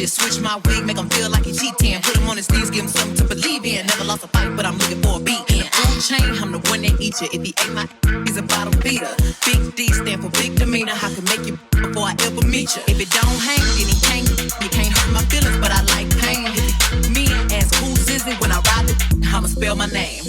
Switch my wig, make him feel like he cheating. Put him on his knees, give him something to believe in. Never lost a fight, but I'm looking for a beat. In the food chain, I'm the one that eat you. If he ain't my, he's a bottom feeder. Big D stand for big demeanor. I can make you before I ever meet you. If it don't hang, then he can't. You can't hurt my feelings, but I like pain. If he me and ask who's Sizzy when I ride the, I'ma spell my name.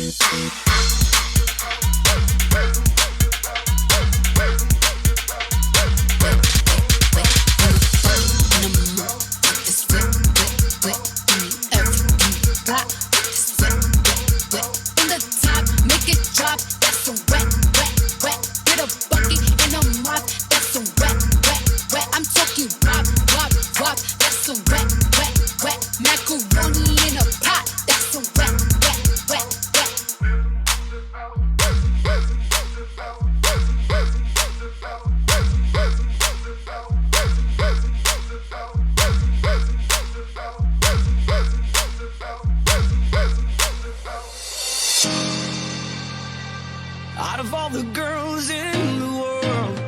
Out of all the girls in the world,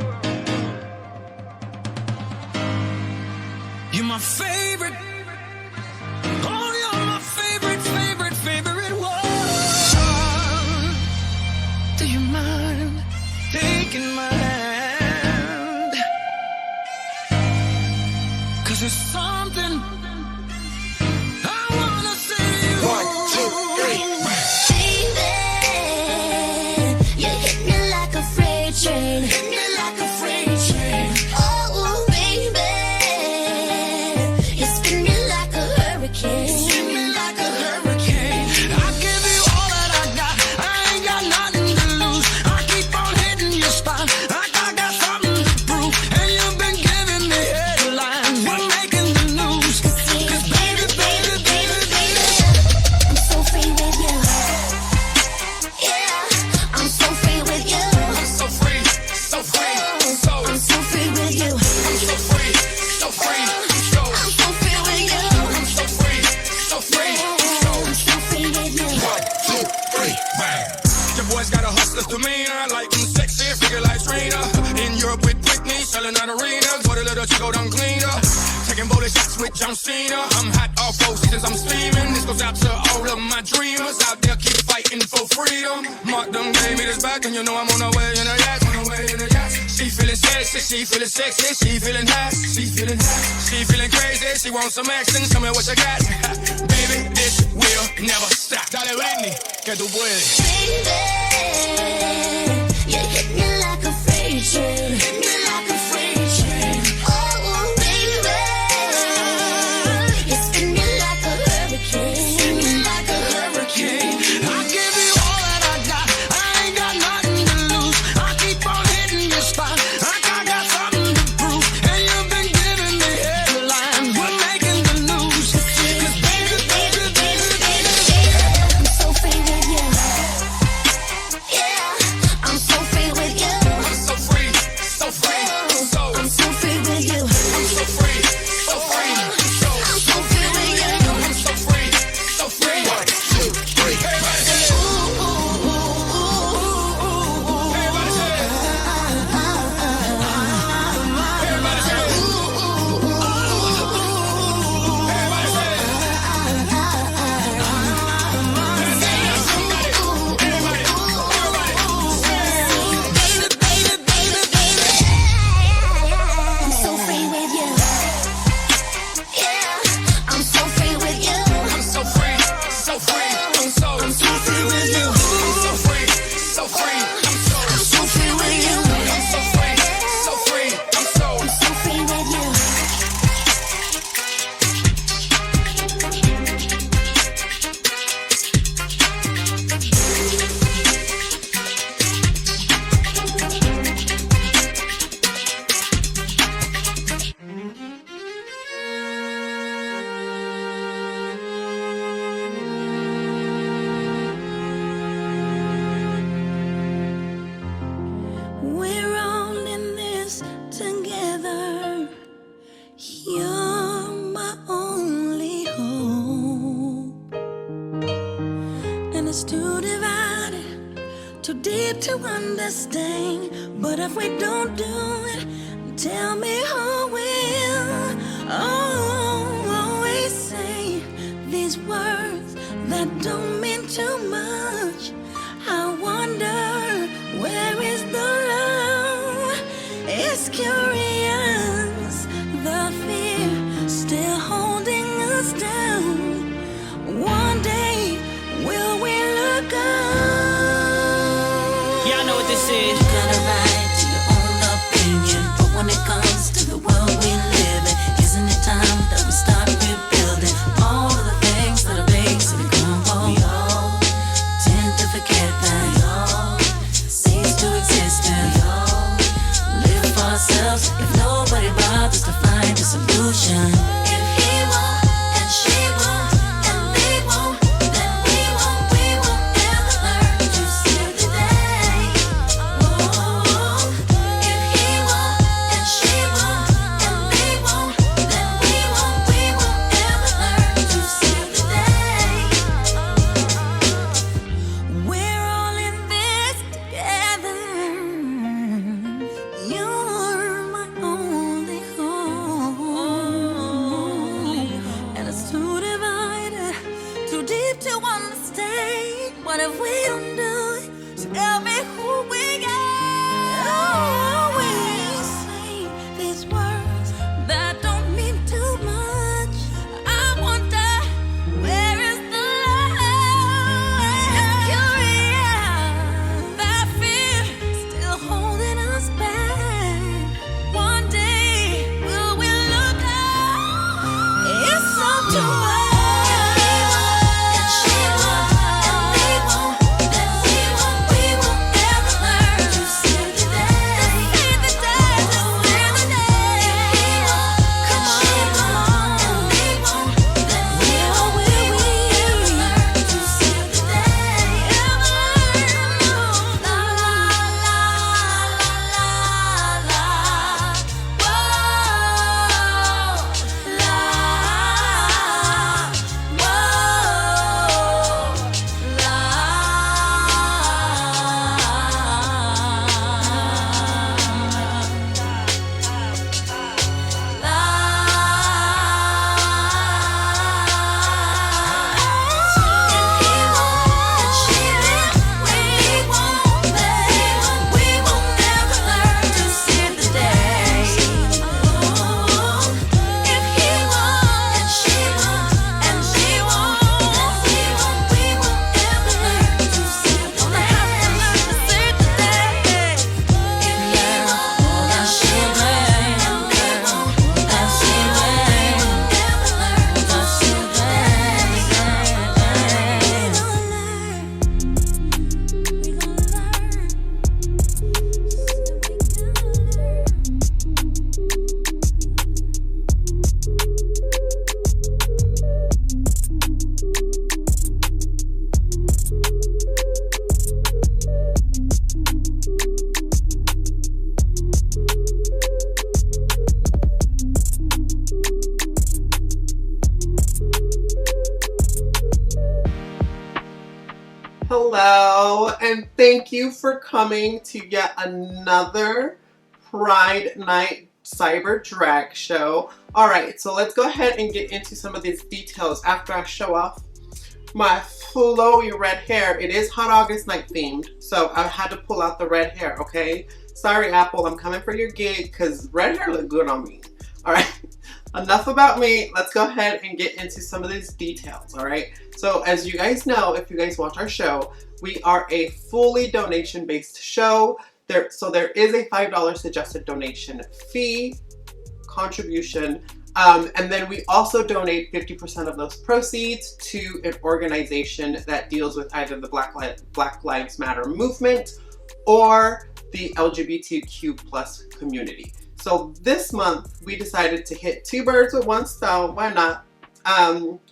you're my favorite. Oh, you're my favorite, favorite, favorite one. Do you mind taking my hand? 'Cause there's something I wanna say to you. 1, 2, 3. Train. Hit me like a freight train. Oh, baby, you spin me like a hurricane. Spin me like a hurricane. I give you all that I got. I ain't got nothing to lose. I keep on hitting your spot. Like I got something to prove. And you've been giving me headlines. We're making the news. 'Cause baby, baby, baby, baby, I'm so free with you. Yeah, I'm so free with you. I'm so free, so free, so I'm so free with you. I'm so free, so free, so I'm so free with you. I'm so free, so free, so I'm so free with you. 1, 2, 3, bang. Your boy's got a hustler's demeanor, like him sexy, figure like Serena. In Europe with Britney, selling out arenas, what a little chico done cleaner. Taking bullet shots with John Cena. I'm hot off 4 seasons, I'm steaming. This goes out to all of my dreamers out there, keep fighting for freedom. Mark them gave me this back, and you know I'm on the way in a yacht, on the way in a yacht. She feeling sexy, she feeling sexy, she feeling hot, she feeling hot, she feeling crazy, she wants some action, tell me what you got. Baby, this will never stop. Dale, Whitney, que tú puedes. Baby, train. Hit me like a freight train. Oh, baby, you spin me like a hurricane. Spin me like a hurricane. I give you all that I got. I ain't got nothing to lose. I keep on hitting your spot. Like I got something to prove. And you've been giving me headlines. We're making the news. 'Cause baby, baby, baby, baby, I'm so free with you. Yeah, I'm so free with you. I'm so free, so free, so I'm so free with you. I'm so free, so free, so I'm so free with you. I'm so free, so free. 1, 2, 3. Everybody say it. Ooh, ooh, ooh, ooh, ooh, ooh. Everybody say it. Everybody say it. Everybody say it. I'm so free with you. Yeah, I'm so free with you. I'm so free, so free. I'm so free with you. I'm so free, so free. I'm so free with you. I'm so free, so free. I'm so free with you. We're all in this together. You're my only hope. And it's too divided, too deep to understand. But if we don't do it, tell me who will. Oh, always say these words that don't mean too much. I wonder, where is the love? It's curious, the fear still holding us down. One day, will we look up? Y'all know what this is. You got a right to your own opinion, but when it comes to the world we live in, isn't it time that we start rebuilding all of the things that are basically crumble? We all tend to forget that we all cease to exist and we all live for ourselves. If nobody bothers to find a solution, if he won't and she won't and they won't, then we won't ever learn to see the day. Oh, if he won't and she won't and they won't, then we won't ever learn to see the day. We're all in this together. You're my only hope. And it's too divided, too deep to understand. What if we don't do it? Tell me who we got. Always say these words that don't mean too much. I wonder, where is the love? It's curious, that fear still holding us back. One day, will we look up? It's up to us. And she won't, and they won't, then Hello, and thank you for coming to yet another Pride Night CyberDrag show. Alright, so let's go ahead and get into some of these details after I show off my flowy red hair. It is Hot August Night themed, so I had to pull out the red hair, okay? Sorry, Apple, I'm coming for your gig because red hair look good on me. Alright, enough about me. Let's go ahead and get into some of these details, alright? So as you guys know, if you guys watch our show, we are a fully donation-based show. So there is a $5 suggested donation fee contribution. And then we also donate 50% of those proceeds to an organization that deals with either the Black Lives Matter movement or the LGBTQ plus community. So this month we decided to hit two birds with one stone. Why not?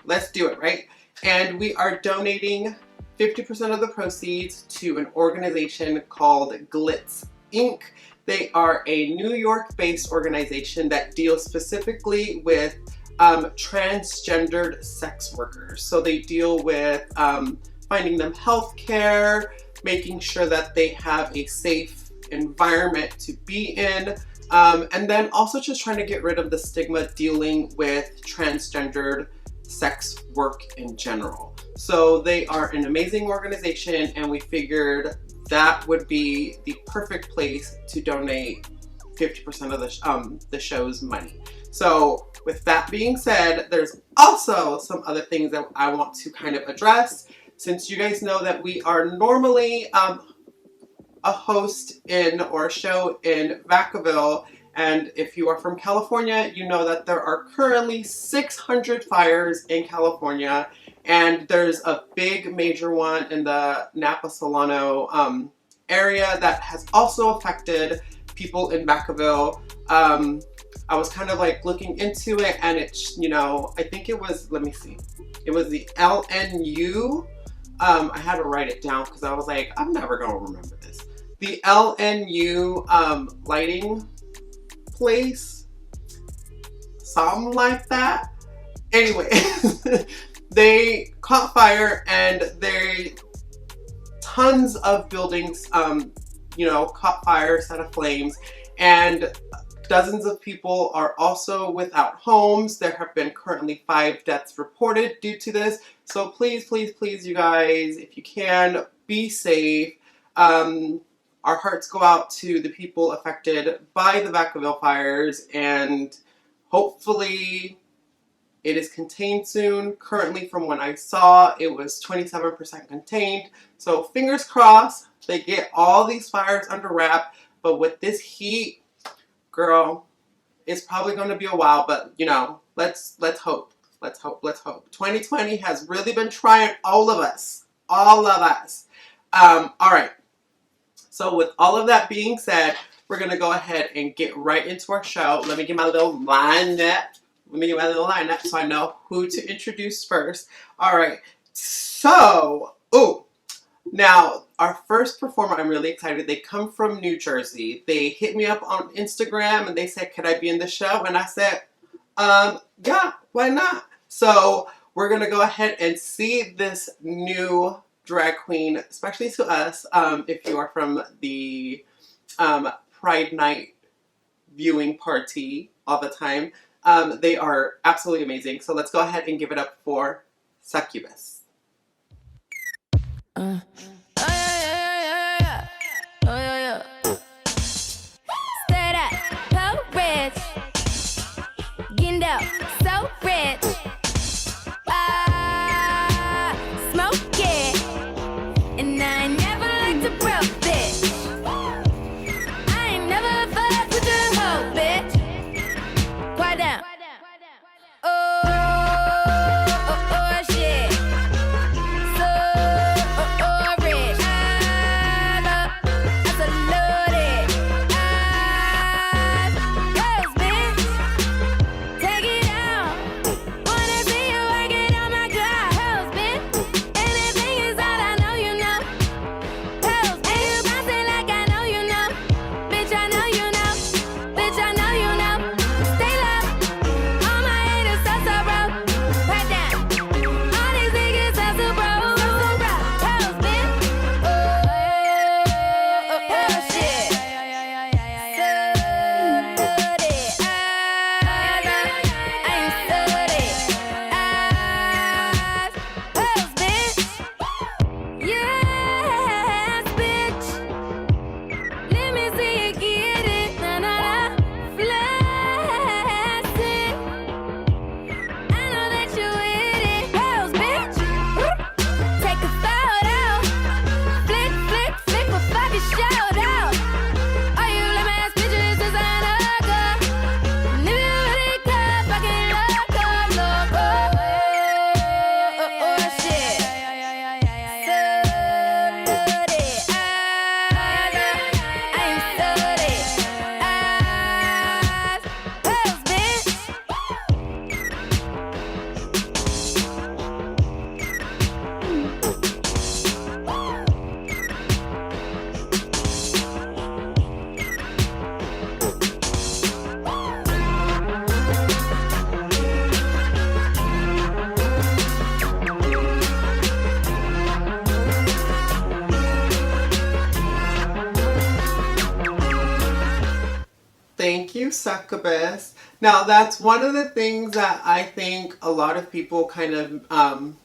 Let's do it, right? And we are donating 50% of the proceeds to an organization called Glitz Inc. They are a New York-based organization that deals specifically with transgendered sex workers. So they deal with finding them health care, making sure that they have a safe environment to be in, and then also just trying to get rid of the stigma dealing with transgendered sex work in general. So they are an amazing organization, and we figured that would be the perfect place to donate 50% of the show's money. So with that being said, there's also some other things that I want to kind of address. Since you guys know that we are normally a host in or a show in Vacaville, and if you are from California, you know that there are currently 600 fires in California, and there's a big major one in the Napa Solano area that has also affected people in Vacaville. I was kind of like looking into it, and it's, you know, I think it was, let me see, it was the LNU. I had to write it down because I was like, I'm never going to remember this. The LNU lighting place, something like that. Anyway, they caught fire, and tons of buildings, you know, caught fire, set aflames, and dozens of people are also without homes. There have been currently 5 deaths reported due to this. So please, please, please, you guys, if you can, be safe. Our hearts go out to the people affected by the Vacaville fires, and hopefully it is contained soon. Currently, from what I saw, it was 27% contained. So fingers crossed they get all these fires under wrap. But with this heat, girl, it's probably going to be a while. But, you know, let's hope. Let's hope. Let's hope. 2020 has really been trying all of us. All of us. All right. So with all of that being said, we're going to go ahead and get right into our show. Let me get my little lineup. So I know who to introduce first. All right. So, now our first performer, I'm really excited. They come from New Jersey. They hit me up on Instagram and they said, could I be in the show? And I said, yeah, why not? So we're going to go ahead and see this new drag queen, especially to us, if you are from the Pride Night viewing party all the time. They are absolutely amazing. So let's go ahead and give it up for Succubus. Straight up, so rich. Getting out, so rich. Smoke it. And I ain't never liked a broke bitch. I ain't never fucked with a hoe, bitch. Quiet down. Oh, shit. So rich. Thank you, Succubus. Now, that's one of the things that I think a lot of people kind of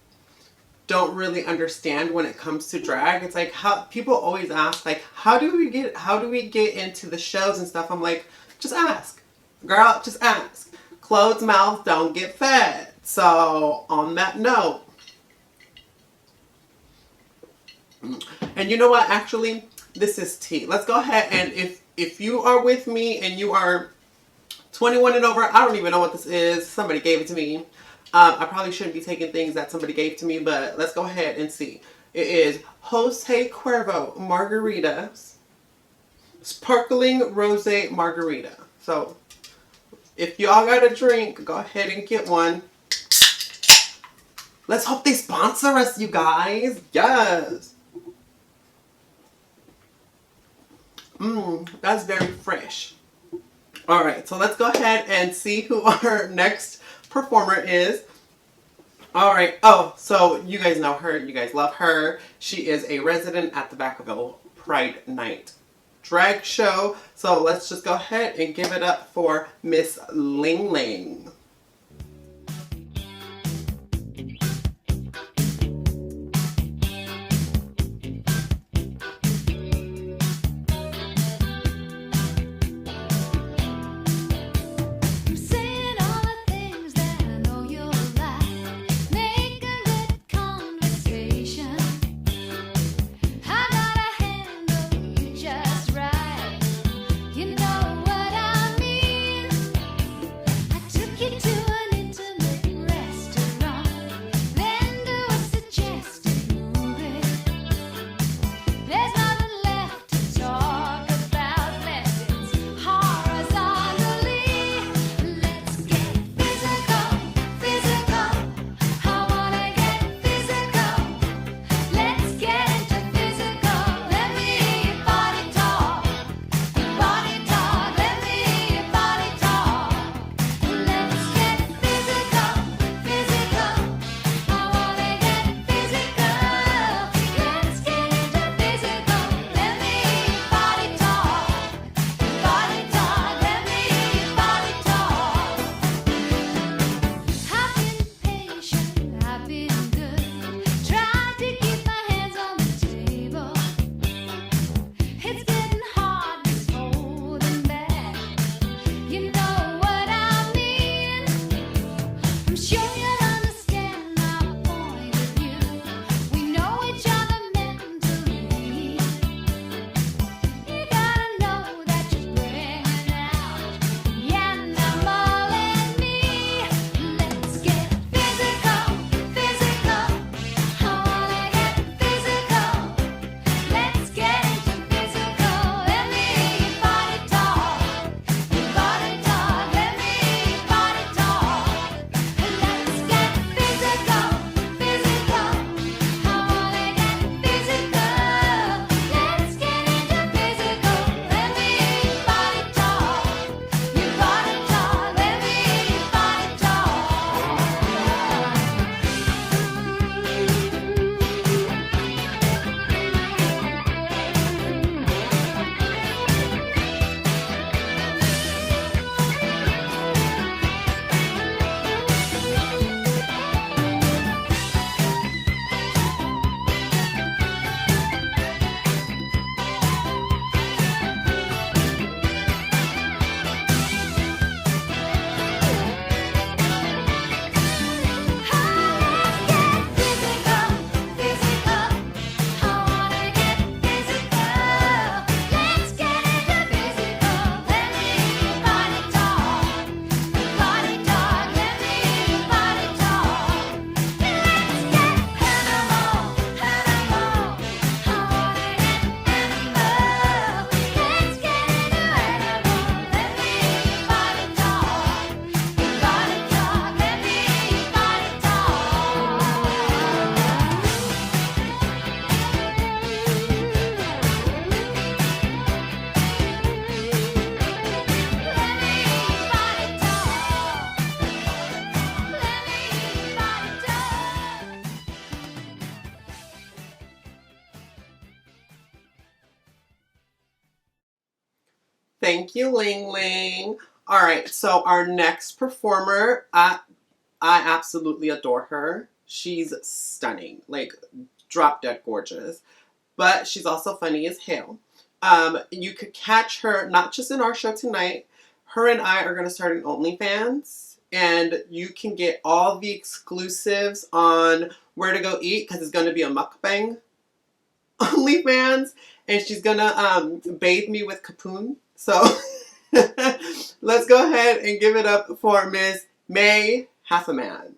don't really understand when it comes to drag. It's like, how people always ask, like, how do we get into the shows and stuff? I'm like, just ask. Girl, just ask. Closed mouths don't get fed. So, on that note, and you know what, actually, this is tea. Let's go ahead, and if you are with me and you are 21 and over, I don't even know what this is. Somebody gave it to me. I probably shouldn't be taking things that somebody gave to me, but let's go ahead and see. It is Jose Cuervo Margaritas. Sparkling Rosé Margarita. So, if y'all got a drink, go ahead and get one. Let's hope they sponsor us, you guys. Yes. That's very fresh. All right, so let's go ahead and see who our next performer is. All right. Oh, so you guys know her. You guys love her. She is a resident at the Vacaville Pride Night Drag Show. So let's just go ahead and give it up for Miss Ling Ling. You know what I mean? I took you Thank you, Ling Ling. All right, so our next performer, I absolutely adore her. She's stunning, like drop dead gorgeous, but she's also funny as hell. You could catch her not just in our show tonight. Her and I are going to start an OnlyFans, and you can get all the exclusives on where to go eat because it's going to be a mukbang OnlyFans, and she's going to bathe me with Capoon. So let's go ahead and give it up for Miss Mae Heffiman.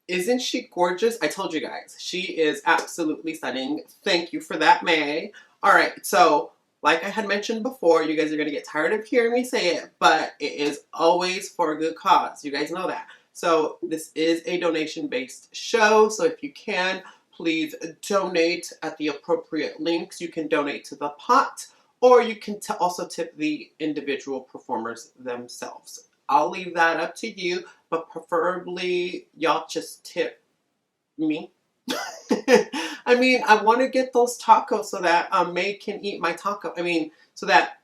Isn't she gorgeous? I told you guys, she is absolutely stunning. Thank you for that, Mae. All right, so like I had mentioned before, you guys are going to get tired of hearing me say it, but it is always for a good cause. You guys know that. So this is a donation-based show, so if you can, please donate at the appropriate links. You can donate to the pot, or you can also tip the individual performers themselves. I'll leave that up to you, but preferably y'all just tip me. I mean, I want to get those tacos so that Mae can eat my taco. I mean, so that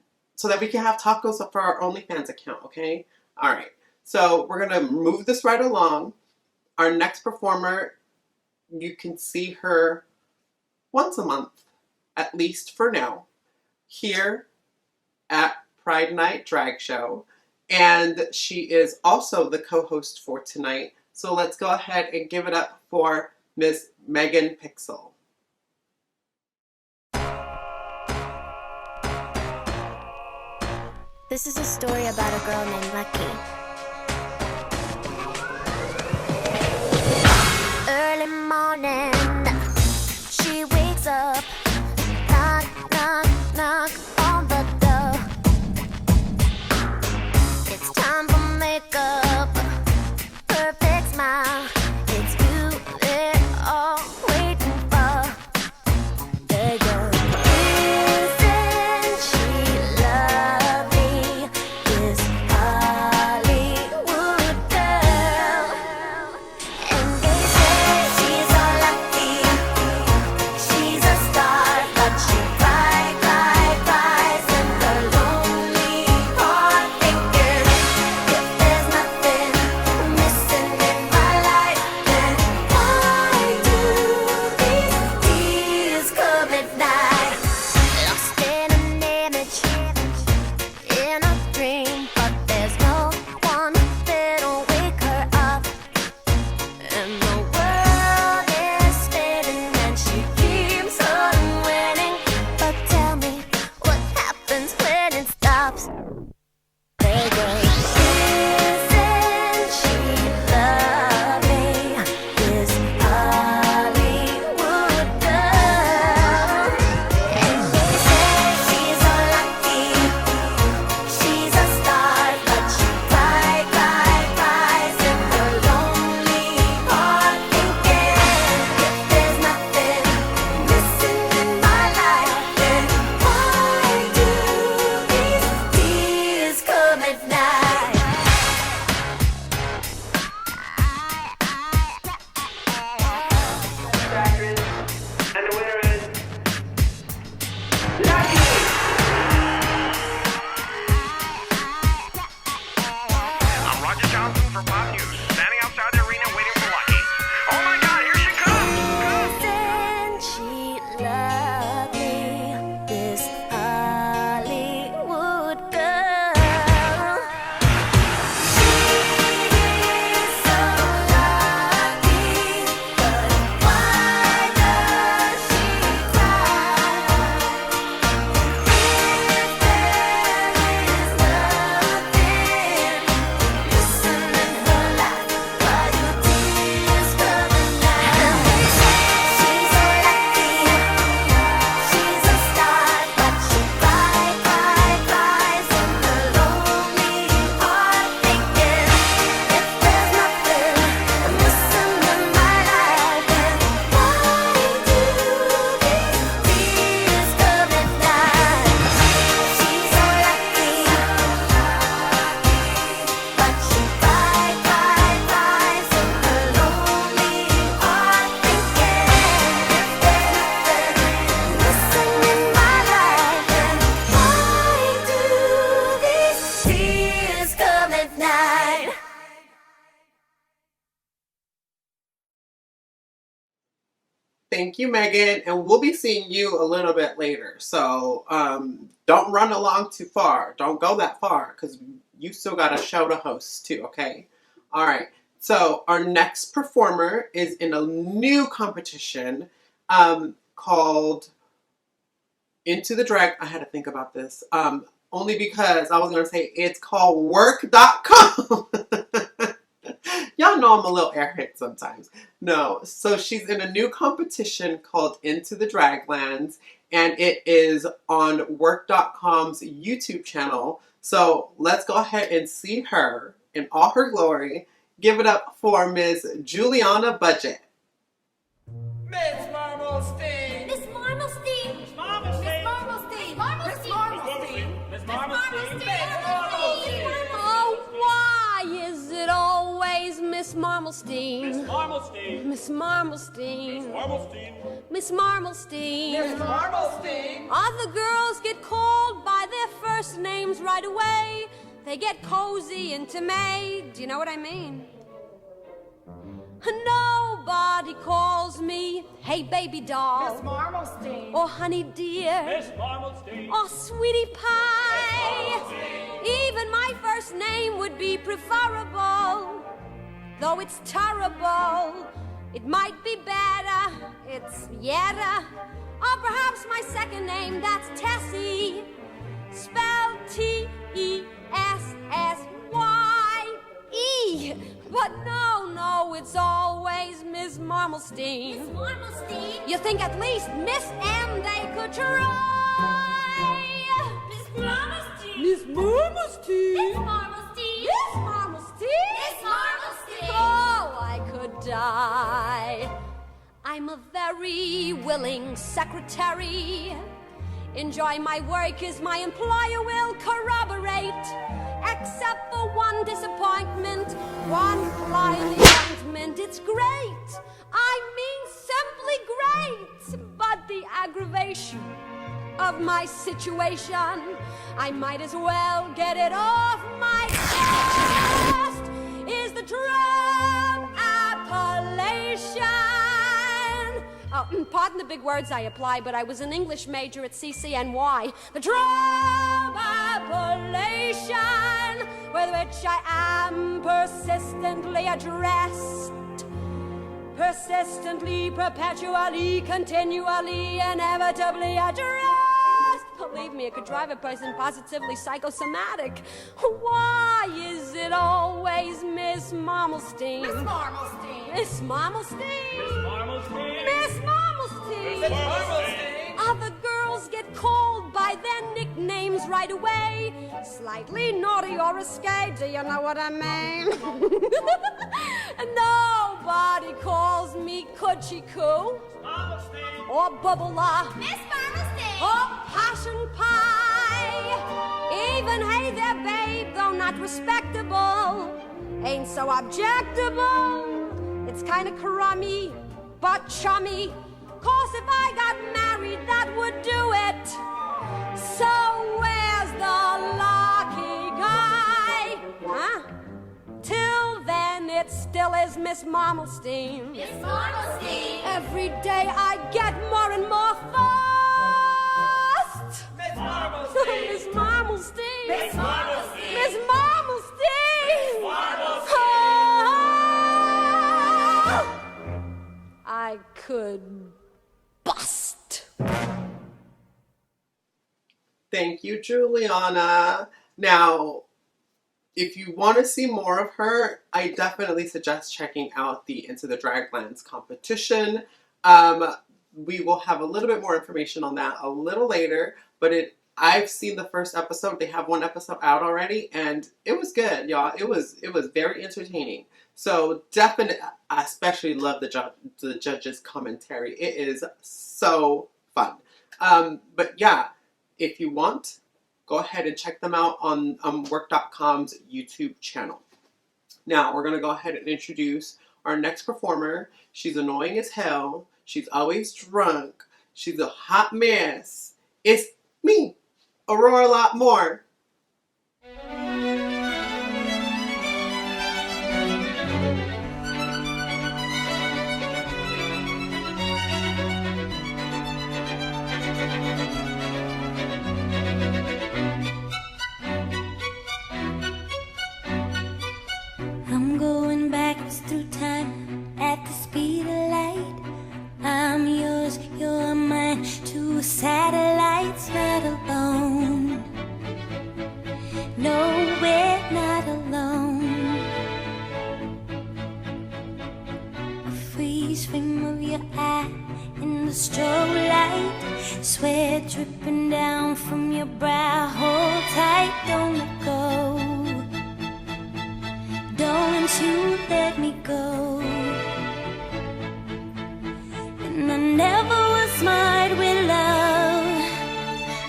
we can have tacos for our OnlyFans account, okay? All right. So we're going to move this right along. Our next performer, you can see her once a month, at least for now. here at Pride Night Drag Show. And she is also the co-host for tonight. So let's go ahead and give it up for Miss Megan Pixel. This is a story about a girl named Lucky. Early morning, she wakes up, knock, knock, knock on the door. It's time for makeup, perfect smile. It's you they're all waiting for. There goes. Isn't she lovely? This Hollywood girl. And they say she's all lucky. She's a star, but she cries in the lonely heart, thinking if there's nothing missing in my life, then why do these tears come at night? Lost in an image, in a dream, but there's no one that'll wake her up. And the world is spinning and she keeps on winning. But tell me, what happens when it stops? There goes. Isn't she lovely? This Hollywood girl. And they say she's all lucky. She's a star, but she cries in her lonely heart, thinking if there's nothing missing in my life, then why do these tears come at night? And the winner is Lucky! I'm Roger Johnson for Pop News, standing outside the arena waiting for Lucky. Oh my God, here she comes! Isn't she lovely? This Hollywood girl. She's so lucky, but why does she cry? If there is nothing missing in her life, why do tears come at night? She's so lucky, she's a star, but she cries in her lonely heart, thinking if there's nothing missing in my life, then why do these tears come at night? She's so lucky, but she cries in her lonely heart, thinking if there's nothing missing in my life, then why do these tears come at night? Thank you, Megan. And we'll be seeing you a little bit later. So don't run along too far. Don't go that far because you still got a show to host too, okay? All right. So our next performer is in a new competition called Into the Drag. I had to think about this. Only because I was going to say it's called work.com. Y'all know I'm a little airhead sometimes. No, so she's in a new competition called Into the Draglands, and it is on work.com's YouTube channel. So let's go ahead and see her in all her glory. Give it up for Miss Julianna Budgett. Miss Marmalstein! Miss Marmalstein! Miss Marmalstein! Miss Miss Marmalstein! Oh, why is it always Miss Marmalstein? Marmalstein! Miss Marmalstein. Marmalstein! Miss Marmalstein. Miss Marmalstein! Other girls get called by their first names right away. They get cozy into May. Do you know what I mean? Nobody calls me, hey baby doll. Miss Marmalstein. Or honey dear. Miss Marmalstein. Or sweetie pie. Even my first name would be preferable. Though it's terrible, it might be better. It's Yetta. Or perhaps my second name, that's Tessie. Spelled T-E-S-S-Y-E. But no, it's always Miss Marmalstein. Miss Marmalstein. You think at least Miss M they could try? Miss Marmalstein. Miss Marmalstein. Miss Marmalstein. Miss Marmalstein. Miss Marmalstein. Oh, I could die. I'm a very willing secretary. Enjoy my work as my employer will corroborate. Except for one disappointment, one fly in the ointment. It's great. I mean simply great. But the aggravation of my situation, I might as well get it off my chest, is the Trump appellation. Oh, pardon the big words I apply, but I was an English major at CCNY. The Trump appellation, with which I am persistently addressed. Persistently, perpetually, continually, inevitably addressed. Believe me, it could drive a person positively psychosomatic. Why is it always Miss Marmalstein? Miss Marmalstein. Miss Marmalstein? Miss Marmalstein. Miss Marmalstein. Miss Marmalstein. Other girls get called by their nicknames right away. Slightly naughty or risque, do you know what I mean? Nobody calls me Coochie Coo. Marmalstein. Or Bubble-a. Miss Marmalstein. Or Passion Pie. Even Hey There Babe, though not respectable, ain't so objectable. It's kinda crummy, but chummy. Course if I got married, that would do it. So where's the lucky guy? Huh? Till then, it still is Miss Marmalstein. Miss Marmalstein. Every day I get more and more fussed. Miss Marmalstein. Miss Marmalstein. Miss Marmalstein. Miss Marmalstein. Marmalstein. Oh, I could bust. Thank you, Juliana. Now, if you want to see more of her, I definitely suggest checking out the Into the Draglands competition. We will have a little bit more information on that a little later, but I've seen the first episode. They have one episode out already, and it was good, y'all. It was very entertaining. So definitely, I especially love the judges' commentary. It is so fun. But yeah, if you want, go ahead and check them out on Work.com's YouTube channel. Now, we're going to go ahead and introduce our next performer. She's annoying as hell. She's always drunk. She's a hot mess. It's me, Aurora Lot More. I'm going backwards through time at the speed of light. I'm yours, you're mine, two satellites, not alone. No, we're not alone. A freeze frame of your eye in the strobe light, sweat dripping down from your brow. Hold tight, don't let go. Don't you let me go. And I never was smart with love.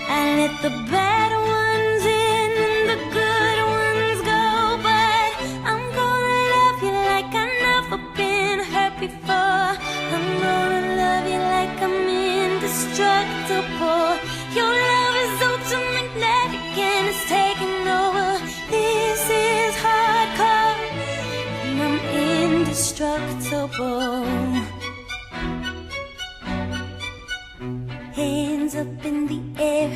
I let the bad ones in and the good ones go. But I'm gonna love you like I've never been hurt before. I'm gonna love you like I'm indestructible. Your love is ultramagnetic and it's taking over. This is hardcore and I'm indestructible. hands up in the air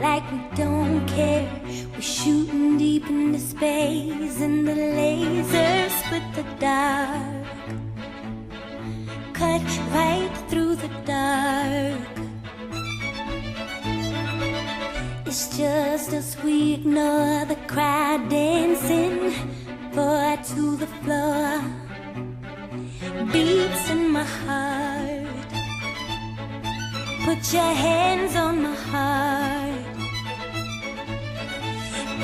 like we don't care. We're shooting deep into space and the lasers split the dark, cut right through the dark. It's just us, we ignore the crowd dancing forward to the floor. Beats in my heart, put your hands on my heart.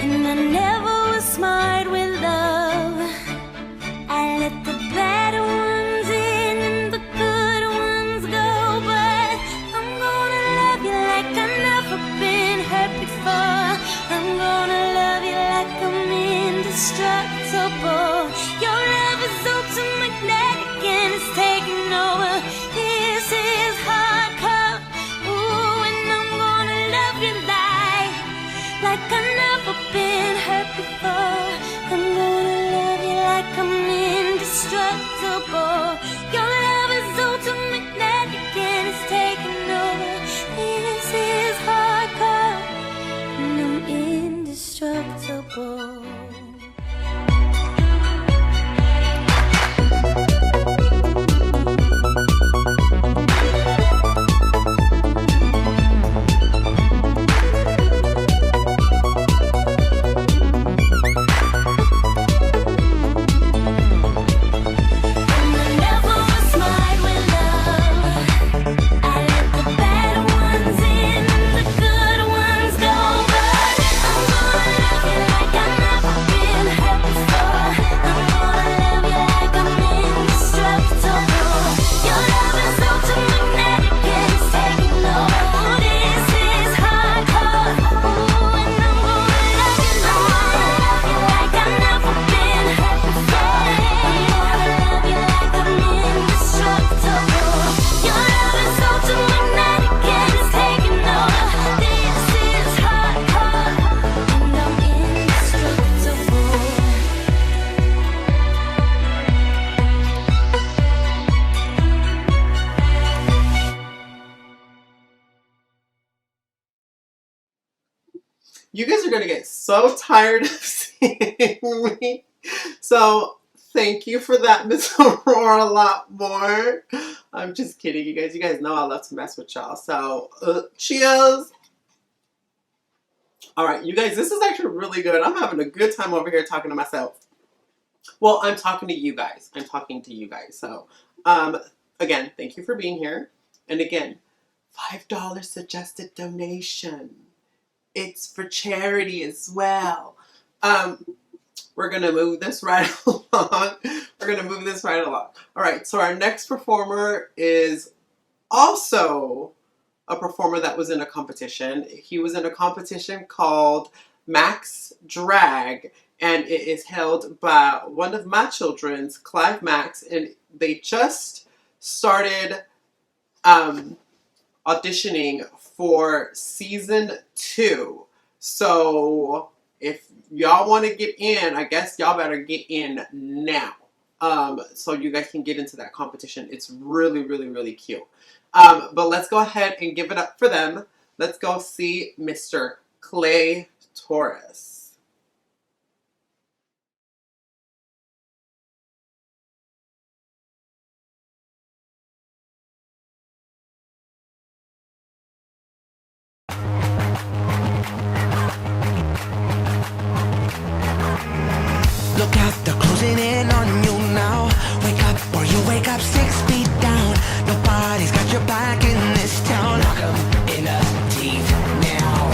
And I never was smart with love. I let the bad ones in and the good ones go. But I'm gonna love you like I've never been hurt before. I'm gonna love you like I'm indestructible. Your love is ultramagnetic and it's taking over. This is hardcore. Ooh, and I'm gonna love you like I've never been hurt before. I'm gonna love you like I'm indestructible. Your love is ultramagnetic and it's taking over. This is hardcore, and I'm indestructible. You guys are going to get so tired of seeing me. So thank you for that, Miss Aurora, a lot more. I'm just kidding, you guys. You guys know I love to mess with y'all. So cheers. All right, you guys, this is actually really good. I'm having a good time over here talking to myself. Well, I'm talking to you guys. I'm talking to you guys. So again, thank you for being here. And again, $5 suggested donation. It's for charity as well. We're going to move this right along. All right, so our next performer is also a performer that was in a competition. He was in a competition called Max Drag, and it is held by one of my children's, Clive Max, and they just started auditioning for season 2. So if y'all want to get in, I guess y'all better get in now. So you guys can get into that competition. It's really, really, really cute. But let's go ahead and give it up for them. Let's go see Mr. Clay Taurus. Look out, they're closing in on you now. Wake up or you wake up 6 feet down. Nobody's got your back in this town. Lock 'em in a teeth now.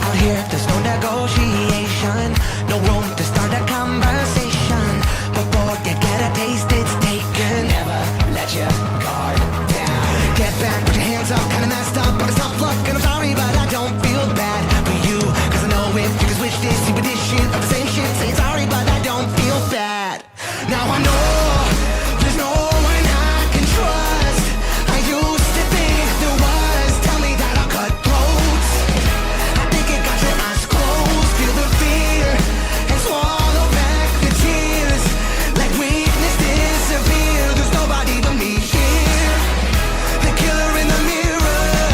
Out here there's no negotiation, no room to start a conversation. Before you get a taste it's taken. Never let your guard down. Get back, put your hands up, kinda messed up, but it's tough luck. And I'm sorry but I don't feel bad for you, cause I know if you can switch this repetition of the same shit, say sorry but I don't feel bad. Now I know there's no one I can trust. I used to think there was. Tell me that I'll cut throats. I think it got your eyes closed. Feel the fear and swallow back the tears. Like weakness disappear. There's nobody but me here. The killer in the mirror.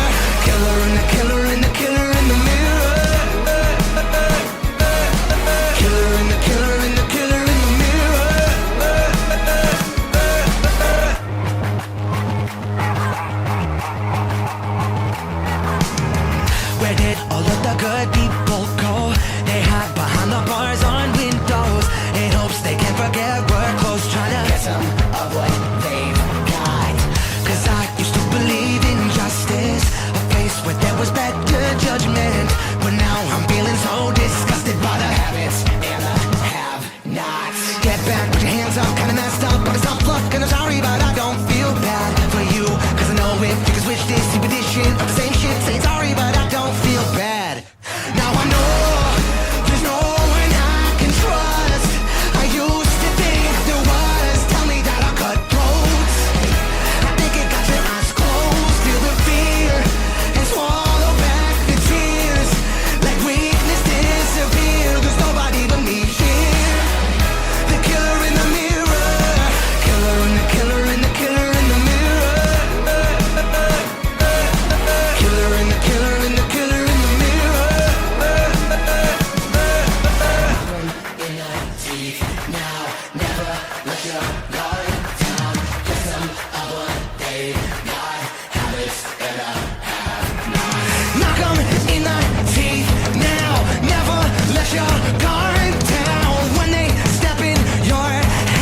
better have none. Knock 'em in the teeth now. Never let your guard down when they step in your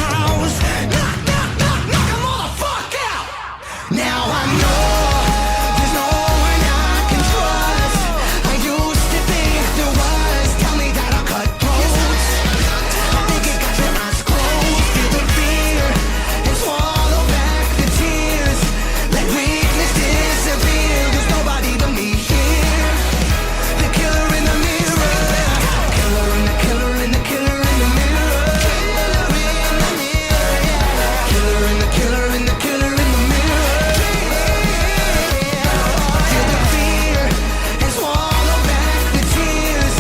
house. Knock, knock, knock, knock 'em all the fuck out. Now I know there's no one I can trust. I used to think there was. Tell me that I'll cut throats. I think it got your eyes closed. Feel the fear and swallow back the tears. Let weakness disappear. There's nobody but me here. The killer in the mirror. Killer in the killer in the killer in the mirror. Killer in the killer in the killer in the mirror. Feel the fear and swallow back the tears.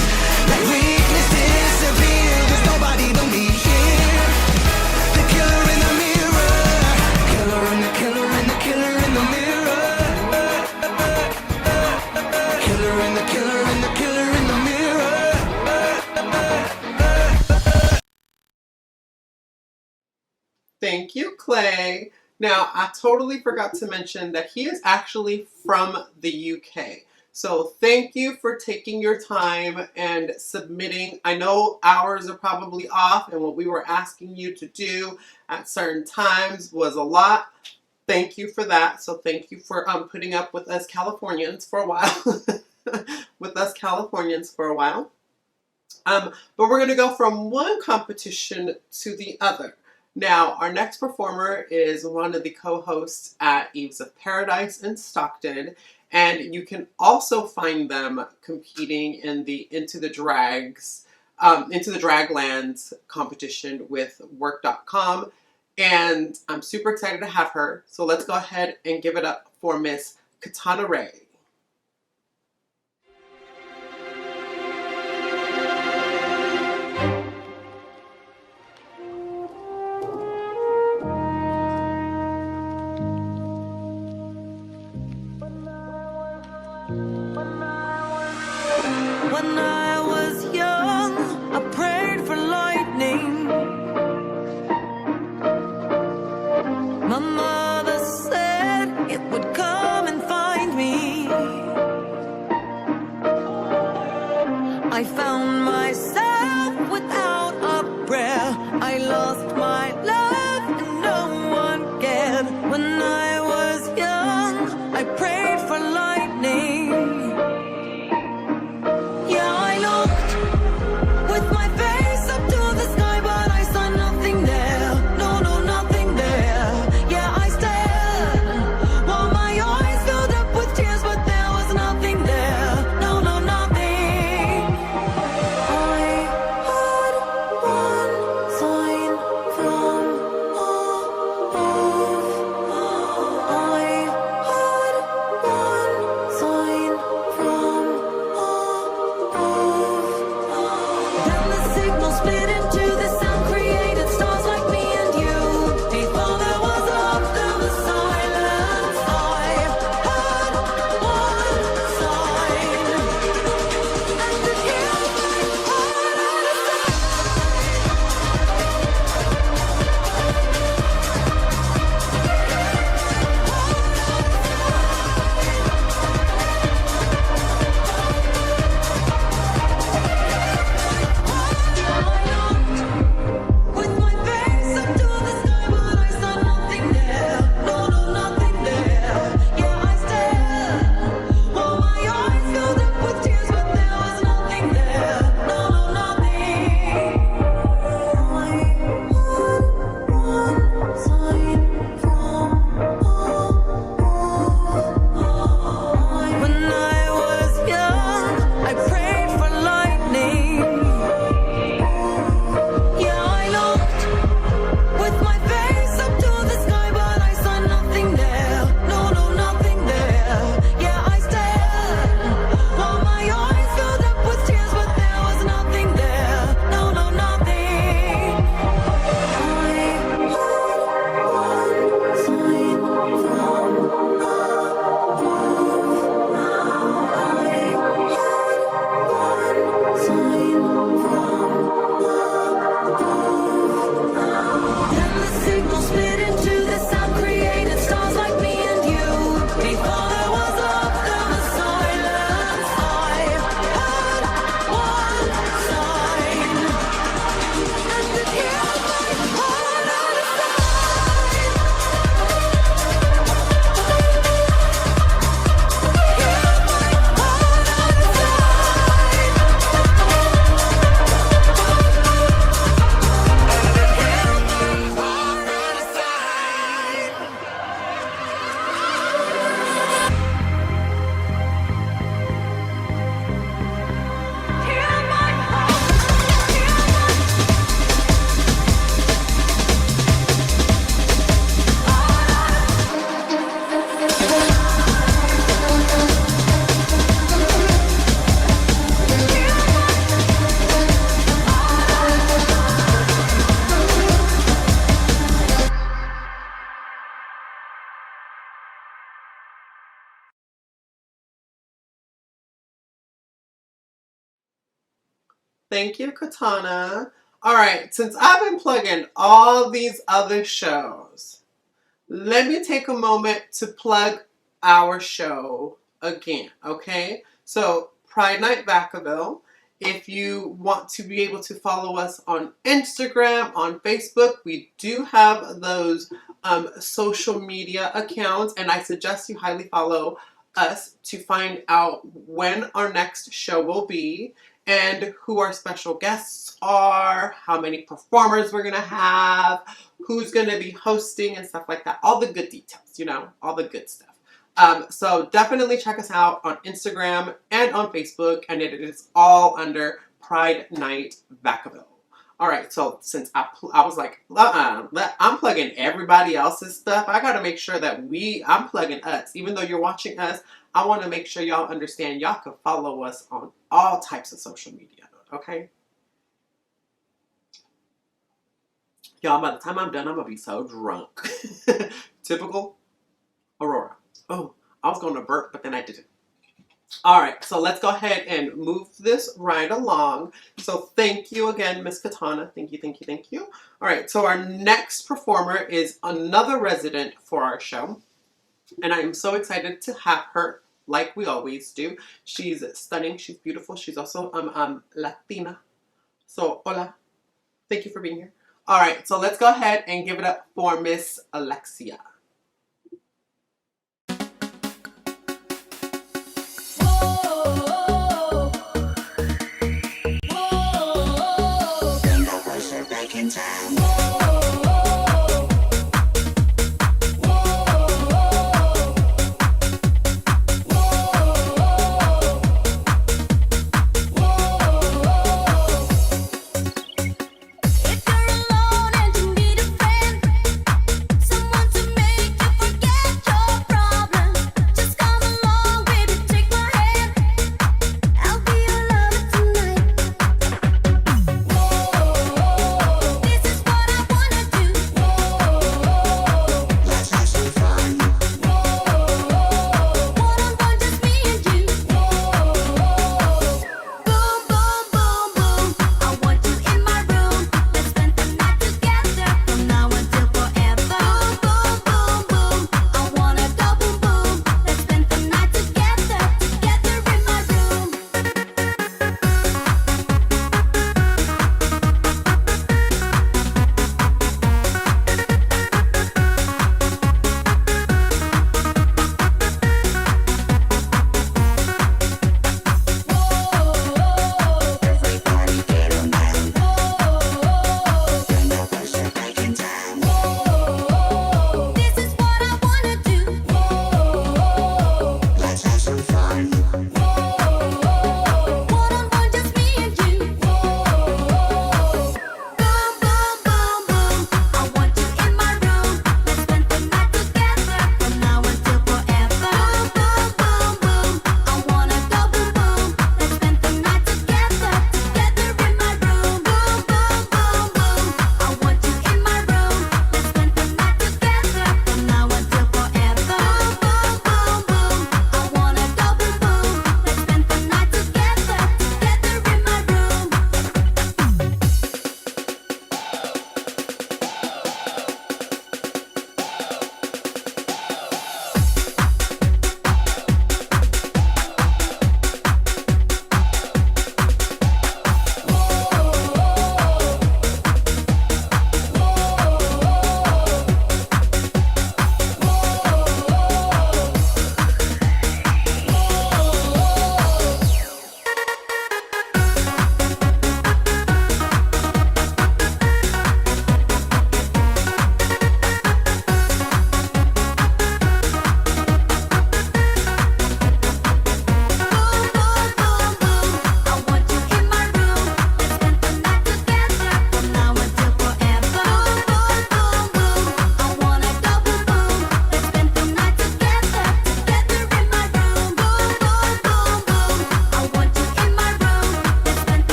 Let weakness disappear. There's nobody but me here. The killer in the mirror. Killer in the killer in the killer in the mirror. Killer in the killer in the killer in the mirror. Thank you, Clay. Now, I totally forgot to mention that he is actually from the UK. So thank you for taking your time and submitting. I know hours are probably off, and what we were asking you to do at certain times was a lot. Thank you for that. So thank you for putting up with us Californians for a while. But we're going to go from one competition to the other. Now, our next performer is one of the co-hosts at Eves of Paradise in Stockton, and you can also find them competing in the Into the Draglands competition with work.com, and I'm super excited to have her. So let's go ahead and give it up for Miss Katana Rei. When I was young, I prayed for lightning. My mother said it would come and find me. I found myself without a prayer. I lost my love and no one cared. When I was young, I prayed for lightning. Yeah, I know Thank you, Katana. All right, since I've been plugging all these other shows, let me take a moment to plug our show again, okay? So, Pride Night Vacaville. If you want to be able to follow us on Instagram, on Facebook, we do have those social media accounts, and I suggest you highly follow us to find out when our next show will be and who our special guests are, how many performers we're gonna have, who's gonna be hosting and stuff like that. All the good details, you know, all the good stuff. So definitely check us out on Instagram and on Facebook, and it is all under Pride Night Vacaville. All right, so since I was like, I'm plugging everybody else's stuff, I got to make sure that I'm plugging us. Even though you're watching us, I want to make sure y'all understand y'all can follow us on all types of social media, okay? Y'all, by the time I'm done, I'm going to be so drunk. Typical Aurora. Oh, I was going to burp, but then I didn't. All right, so let's go ahead and move this right along. So thank you again, Miss Katana. Thank you, thank you, thank you. All right, so our next performer is another resident for our show. And I am so excited to have her, like we always do. She's stunning, she's beautiful. She's also Latina. So, hola. Thank you for being here. All right, so let's go ahead and give it up for Miss Alexia. In time.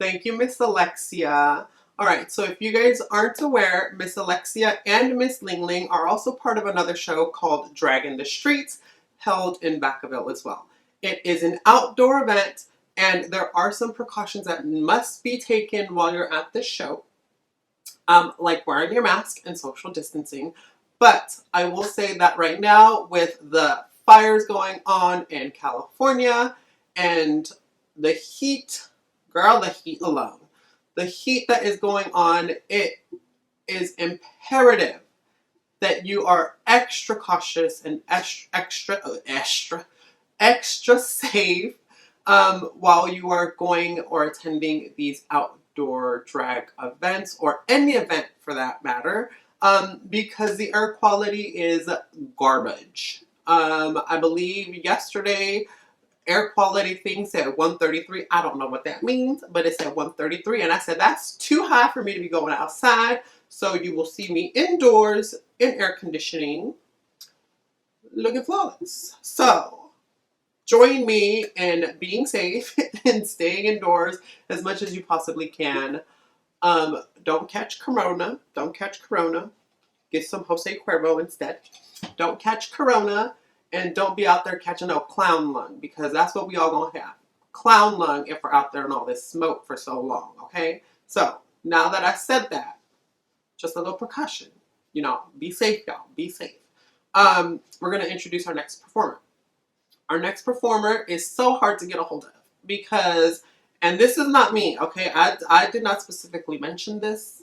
Thank you, Miss Alexia. Alright, so if you guys aren't aware, Miss Alexia and Miss Ling Ling are also part of another show called Drag in the Streets, held in Vacaville as well. It is an outdoor event, and there are some precautions that must be taken while you're at this show, like wearing your mask and social distancing. But I will say that right now, with the fires going on in California and the heat, girl, the heat alone, the heat that is going on, it is imperative that you are extra cautious and extra safe while you are going or attending these outdoor drag events, or any event for that matter, because the air quality is garbage. I believe yesterday air quality thing said 133. I don't know what that means, but it said 133, and I said that's too high for me to be going outside. So you will see me indoors in air conditioning, looking flawless. So join me in being safe and staying indoors as much as you possibly can. Don't catch corona. Don't catch corona. Get some Jose Cuervo instead. Don't catch corona. And don't be out there catching a clown lung, because that's what we all gonna have. Clown lung if we're out there in all this smoke for so long, okay? So, now that I said that, just a little precaution. You know, be safe, y'all. Be safe. We're gonna introduce our next performer. Our next performer is so hard to get a hold of because, and this is not me, okay? I did not specifically mention this.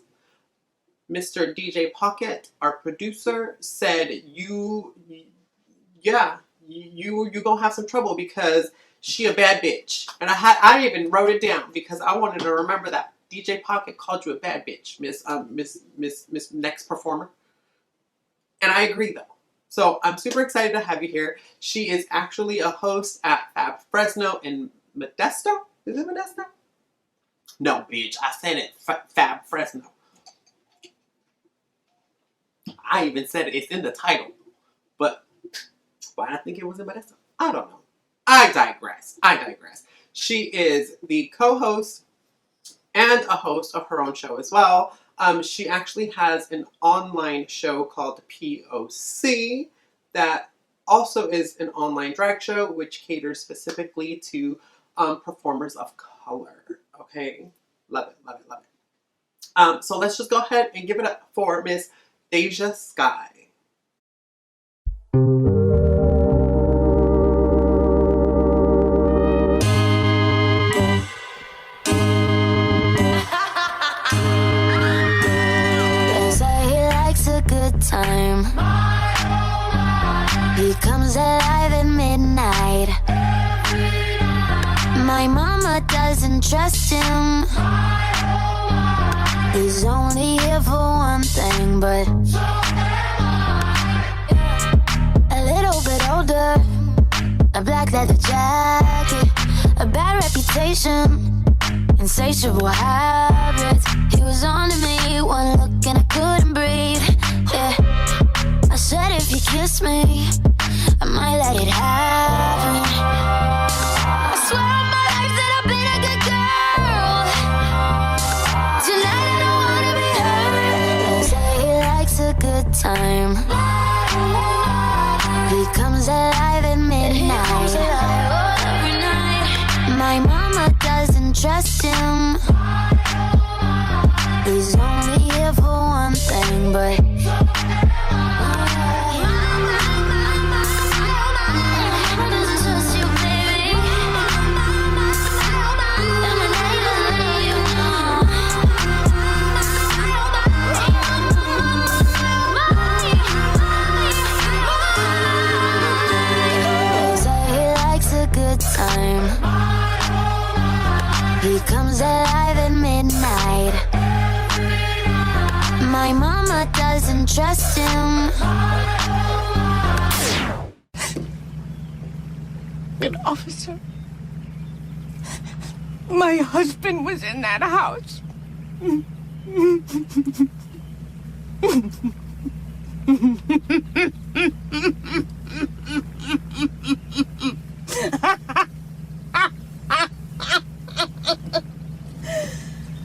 Mr. DJ Pocket, our producer, said you gonna have some trouble because she a bad bitch. And I even wrote it down because I wanted to remember that. DJ Pocket called you a bad bitch, Miss next performer. And I agree though. So I'm super excited to have you here. She is actually a host at Fab Fresno in Modesto. Is it Modesto? No, bitch. I said it. Fab Fresno. I even said it. It's in the title. But why I think it was in Modesto? I don't know. I digress. She is the co-host and a host of her own show as well. She actually has an online show called POC that also is an online drag show which caters specifically to performers of color. Okay? Love it. So let's just go ahead and give it up for Miss Deja Skye. Time. He comes alive at midnight. My mama doesn't trust him. He's only here for one thing, but a little bit older, a black leather jacket, a bad reputation, insatiable habits. He was on to me, one look and I couldn't breathe. Yeah. I said if you kiss me, I might let it happen. I swear on my life that I've been a good girl. Tonight I don't wanna be hurt. They say he likes a good time. He comes alive at midnight. Every night. My mama doesn't trust him. He's only here for one thing, but time. He comes alive at midnight. My mama doesn't trust him. An officer. My husband was in that house.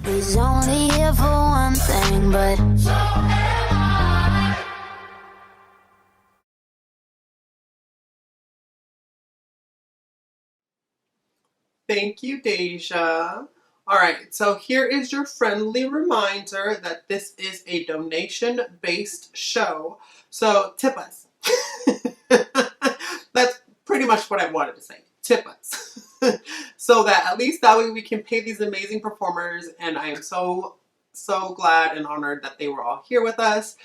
He's only here for one thing, but so am I. Thank you, Deja. All right, so here is your friendly reminder that this is a donation-based show. So tip us. That's pretty much what I wanted to say. Tip us. So that at least that way we can pay these amazing performers. And I am so glad and honored that they were all here with us.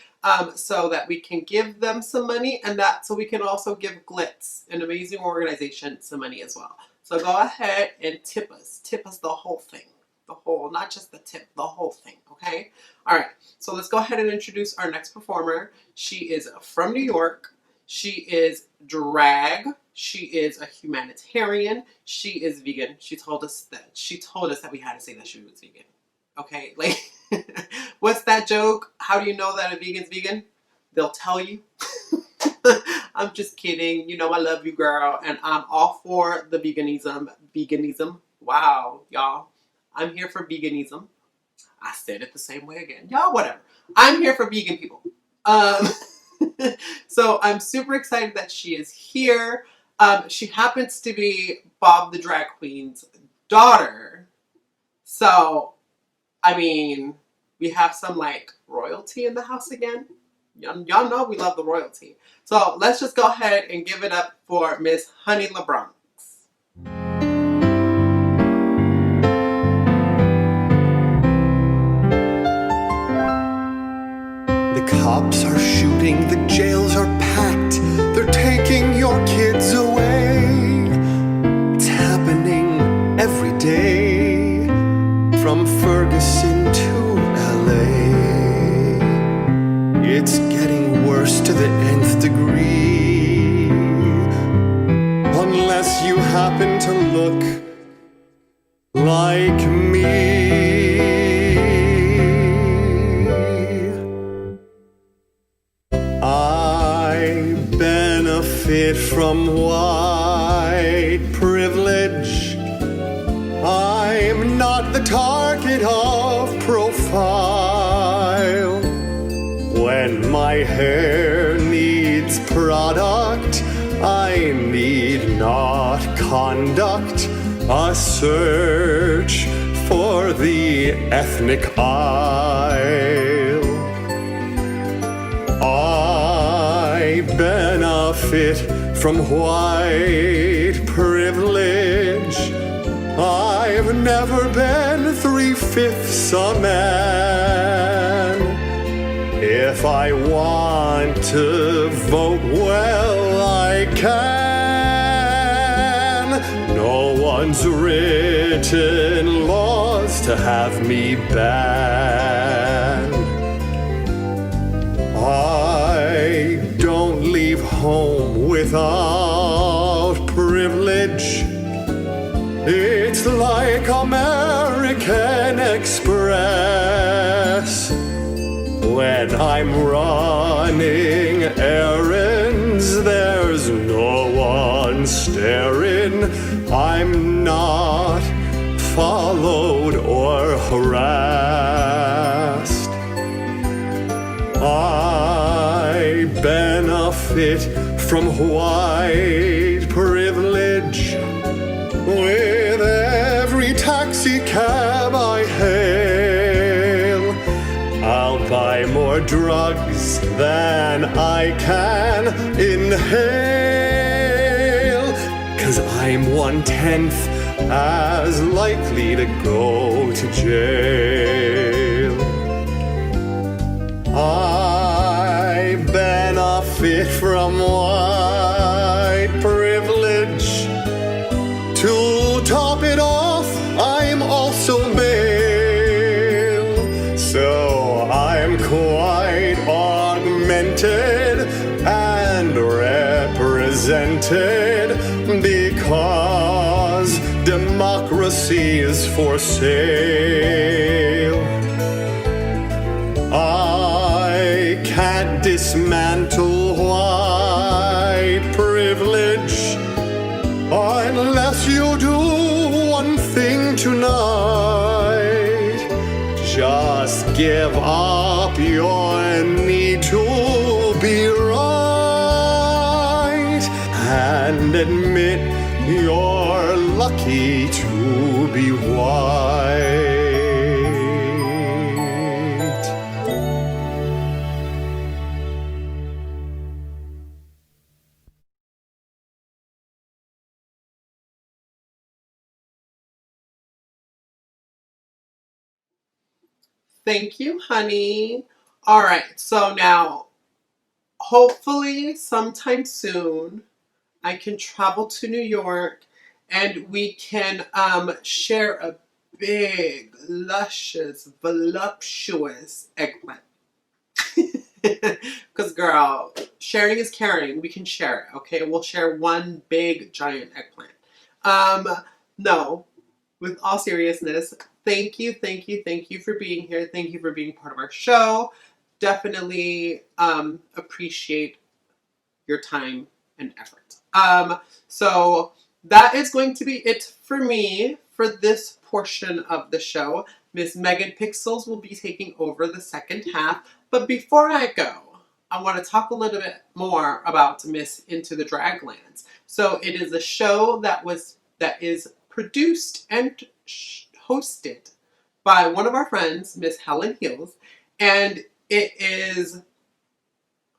So that we can give them some money, and that so we can also give Glitz, an amazing organization, some money as well. So go ahead and tip us. Tip us the whole thing. The whole, not just the tip, the whole thing, okay? All right, so let's go ahead and introduce our next performer. She is from New York. She is drag. She is a humanitarian. She is vegan. She told us that we had to say that she was vegan. Okay, like, what's that joke? How do you know that a vegan's vegan? They'll tell you. I'm just kidding. You know I love you, girl. And I'm all for the veganism. Veganism. Wow, y'all. I'm here for veganism. I said it the same way again. Y'all, whatever. I'm here for vegan people. So I'm super excited that she is here. She happens to be Bob the Drag Queen's daughter. So, I mean, we have some, like, royalty in the house again. Y'all know we love the royalty. So let's just go ahead and give it up for Miss Honey LaBronx. The cops are shooting, the jails are packed, they're taking your kids away. It's happening every day, from Ferguson to LA. It's getting worse to the nth degree, unless you happen to look like me. I benefit from white privilege. I'm not the target of profile. When my hair needs product, I need not conduct a search for the ethnic aisle. I benefit from white privilege. I've never been 3/5 a man. If I want to vote, well, I can. No one's written laws to have me banned. I don't leave home without privilege. It's like American Express. When I'm running errands, there's no one staring. I'm not followed or harassed. I benefit from white privilege. With every taxi cab I hail, I'll buy more drugs than I can inhale, 'cause I'm 1/10 as likely to go to jail. I benefit from white privilege. To top it off, I'm also male, so I'm quite augmented and represented, because democracy is for sale. I can't dismantle white privilege unless you do one thing tonight. Just Give up your need to be right and admit you're lucky to be white. Thank you, honey. All right, so now, hopefully sometime soon, I can travel to New York and we can share a big, luscious, voluptuous eggplant. Because, girl, sharing is caring. We can share it, okay? We'll share one big, giant eggplant. No, with all seriousness, thank you for being here. Thank you for being part of our show. Definitely appreciate your time and effort. So that is going to be it for me for this portion of the show. Miss Megan Pixels will be taking over the second half. But before I go, I want to talk a little bit more about Miss Into the Draglands. So it is a show that is produced and hosted by one of our friends, Miss Helen Heels, and it is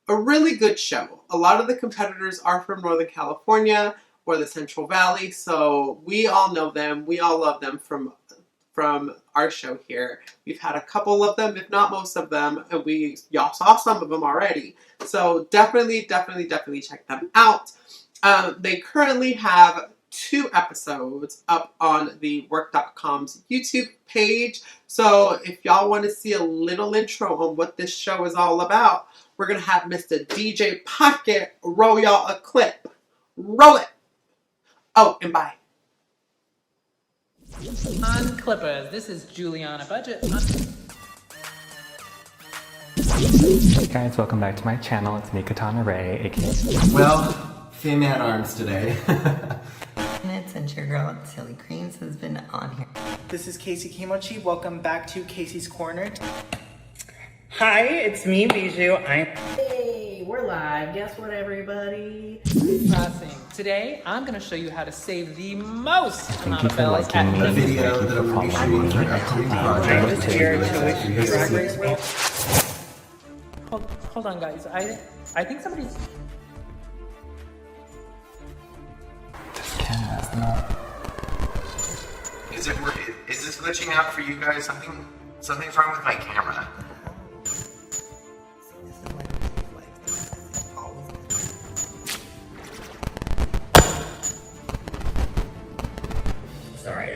a really good show. A lot of the competitors are from Northern California or the Central Valley, so we all know them. We all love them from our show here. We've had a couple of them, if not most of them, and y'all saw some of them already. So definitely check them out. They currently have 2 episodes up on the work.com's YouTube page. So if y'all want to see a little intro on what this show is all about, we're going to have Mr. DJ Pocket roll y'all a clip. Roll it. Oh, and bye. On Clippers, this is Julianna Budgett. Hey guys, welcome back to my channel. It's me, Katana Rei, aka... Well, Fame had arms today. Since your girl Silly Creams has been on here. This is Casey Kimochi. Welcome back to Casey's Corner. Hi, it's me, Bijou. Hey, we're live. Guess what, everybody? Today, I'm going to show you how to save the most amount you of for bells liking at me. Video that I'm pretty sure you can actually I'm just here to wish you Drag Race well. Hold on, guys. I think somebody's... Is this glitching out for you guys? Something's wrong with my camera. Sorry,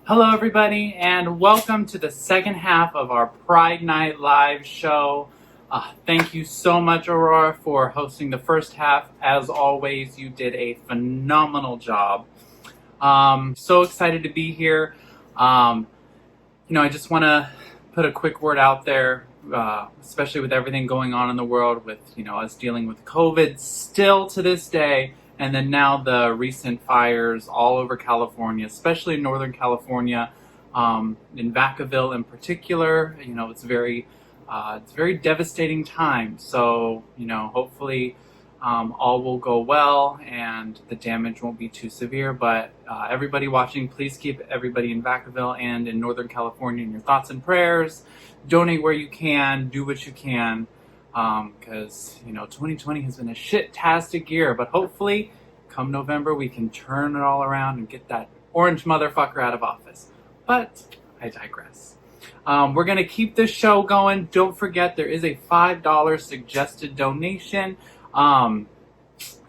Hello everybody, and welcome to the second half of our Pride Night live show. Thank you so much, Aurora, for hosting the first half. As always, you did a phenomenal job. So excited to be here. I just want to put a quick word out there, especially with everything going on in the world with, us dealing with COVID still to this day. And then now the recent fires all over California, especially in Northern California, in Vacaville in particular. It's very devastating time. So, hopefully all will go well and the damage won't be too severe. But everybody watching, please keep everybody in Vacaville and in Northern California in your thoughts and prayers. Donate where you can, do what you can. Because 2020 has been a shit-tastic year, but hopefully come November we can turn it all around and get that orange motherfucker out of office. But I digress. We're gonna keep this show going. Don't forget there is a $5 suggested donation, and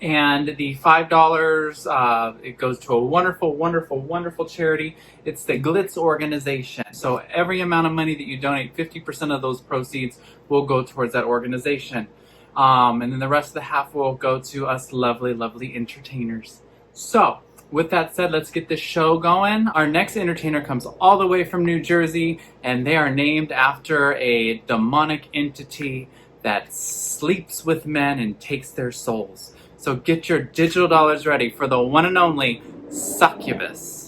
the $5 it goes to a wonderful charity. It's the Glitz organization. So every amount of money that you donate, 50% of those proceeds will go towards that organization. And then the rest of the half will go to us lovely entertainers. So, with that said, let's get this show going. Our next entertainer comes all the way from New Jersey, and they are named after a demonic entity that sleeps with men and takes their souls. So get your digital dollars ready for the one and only Succubus.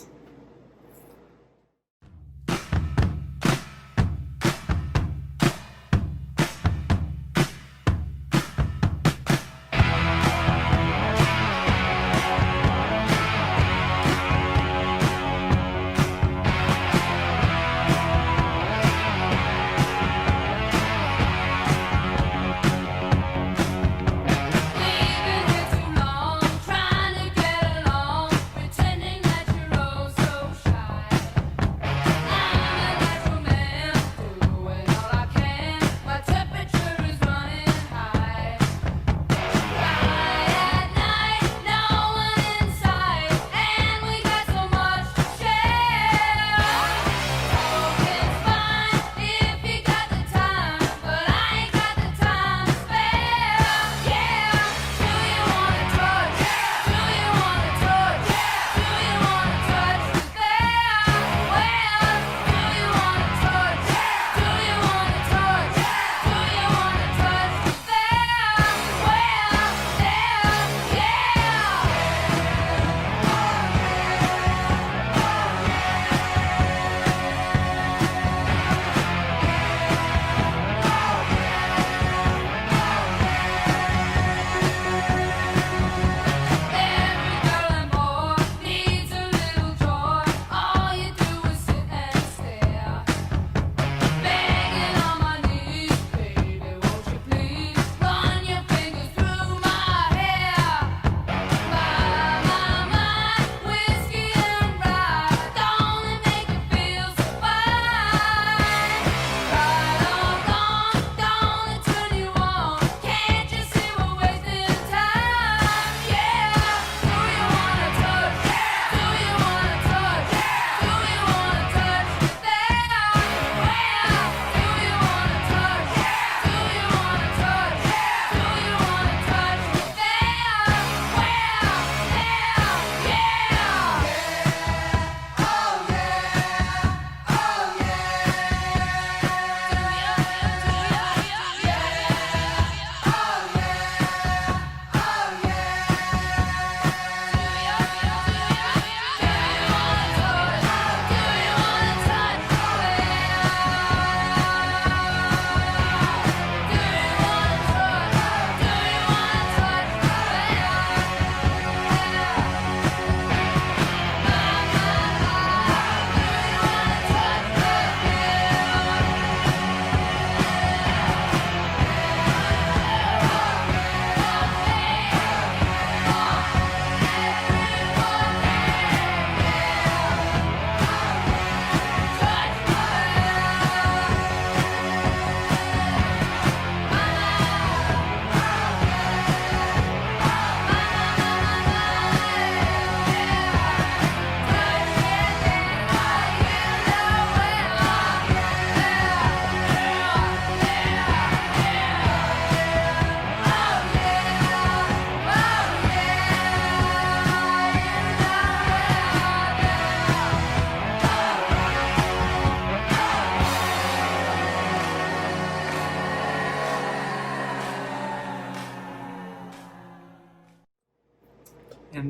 Trying to get along, pretending that you're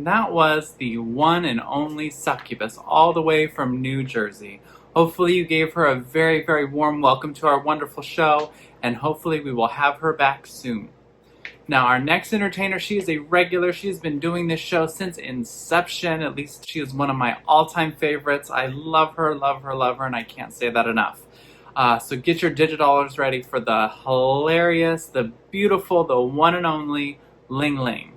And that was the one and only Succubus, all the way from New Jersey. Hopefully you gave her a very, very warm welcome to our wonderful show, and hopefully we will have her back soon. Now, our next entertainer, she is a regular. She has been doing this show since inception. At least she is one of my all-time favorites. I love her, love her, love her, and I can't say that enough. So get your digidollars ready for the hilarious, the beautiful, the one and only Ling Ling.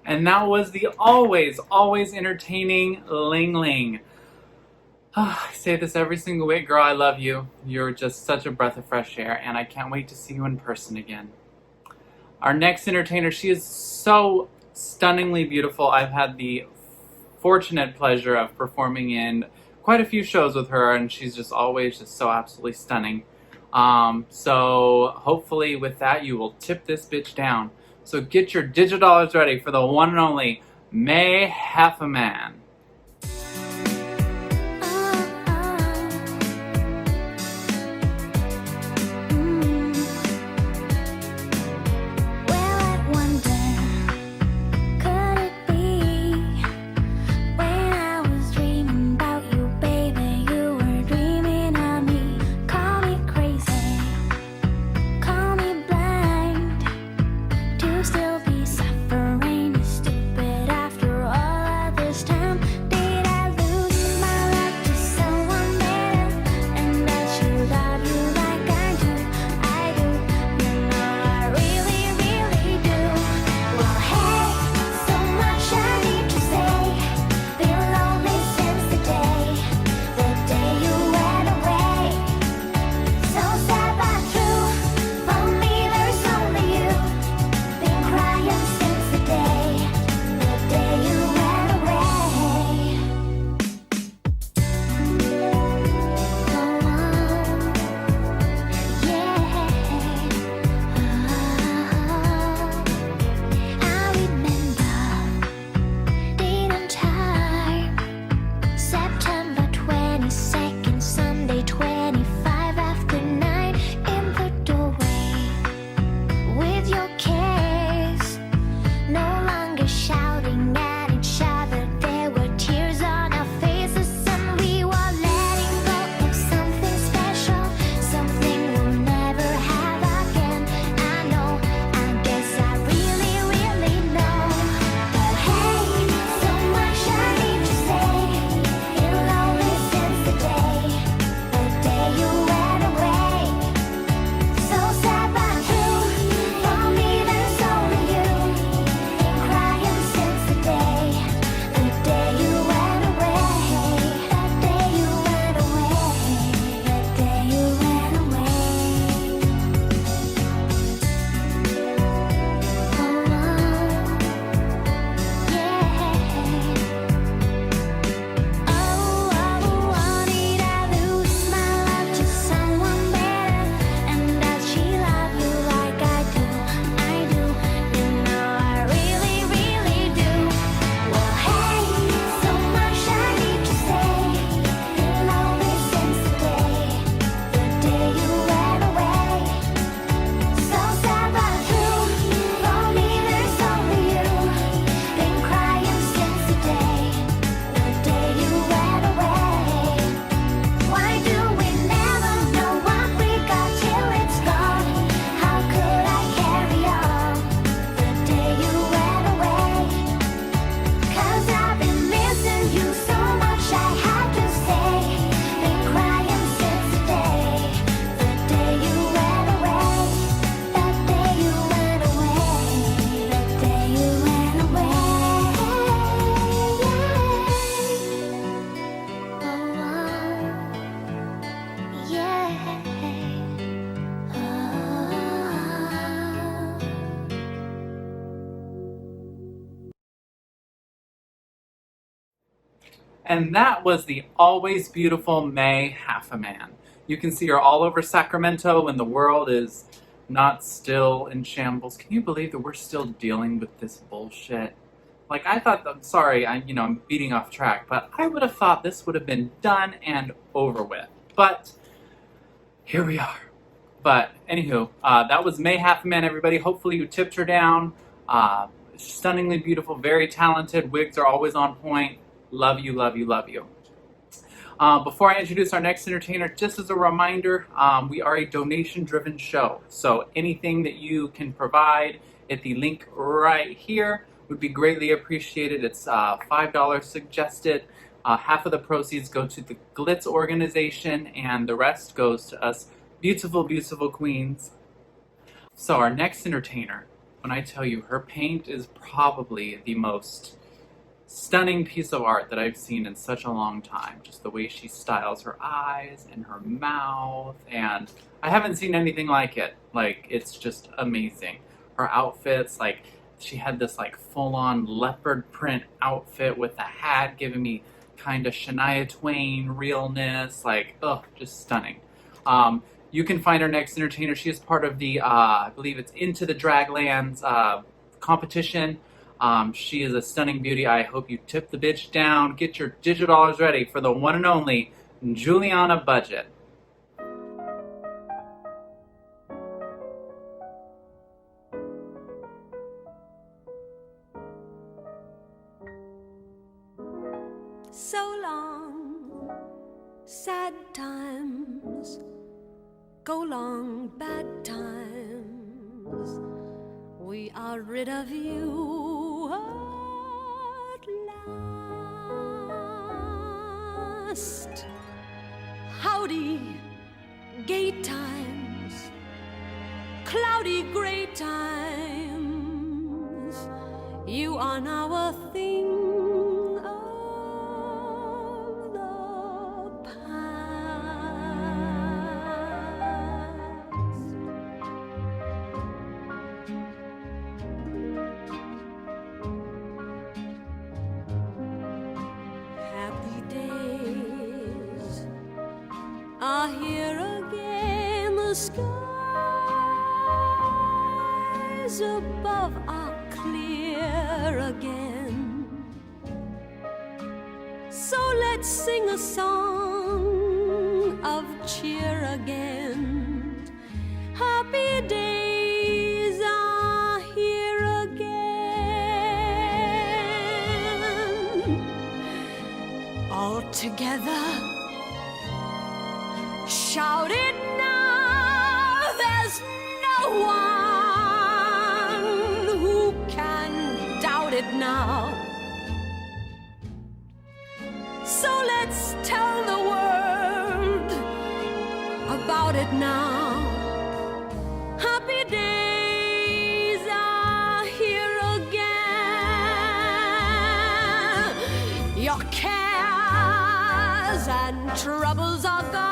And that was the always, always entertaining Ling Ling. I say this every single week, girl, I love you. You're just such a breath of fresh air, and I can't wait to see you in person again. Our next entertainer, she is so stunningly beautiful. I've had the fortunate pleasure of performing in quite a few shows with her, and she's just always just so absolutely stunning. So hopefully with that, you will tip this bitch down. So get your digidollars ready for the one and only Mae Heffiman. Still be suffering, stupid after all of this time. And that was the always beautiful Mae Heffiman. You can see her all over Sacramento when the world is not still in shambles. Can you believe that we're still dealing with this bullshit? Like, I thought, I'm sorry, I'm beating off track, but I would have thought this would have been done and over with. But here we are. But anywho, that was Mae Heffiman, everybody. Hopefully you tipped her down. Stunningly beautiful, very talented. Wigs are always on point. Love you, love you, love you. Before I introduce our next entertainer, just as a reminder, we are a donation-driven show. So anything that you can provide at the link right here would be greatly appreciated. It's $5 suggested. Half of the proceeds go to the Glitz organization, and the rest goes to us beautiful, beautiful queens. So our next entertainer, when I tell you her paint is probably the most stunning piece of art that I've seen in such a long time. Just the way she styles her eyes and her mouth, and I haven't seen anything like it. Like, it's just amazing. Her outfits, like, she had this like full-on leopard print outfit with a hat, giving me kind of Shania Twain realness. Like, oh, just stunning. You can find our next entertainer. She is part of the, I believe it's Into the Draglands competition. She is a stunning beauty. I hope you tip the bitch down. Get your $dollars ready for the one and only Julianna Budgett. So long, sad times, go long, bad times. We are rid of you at last. Howdy, gay times, cloudy gray times. You are now a thing of the are here again. The skies above are clear again. So let's sing a song of cheer again. Happy days are here again. All together, shout it now, there's no one who can doubt it now. So let's tell the world about it now. Happy days are here again. Your cares and troubles are gone.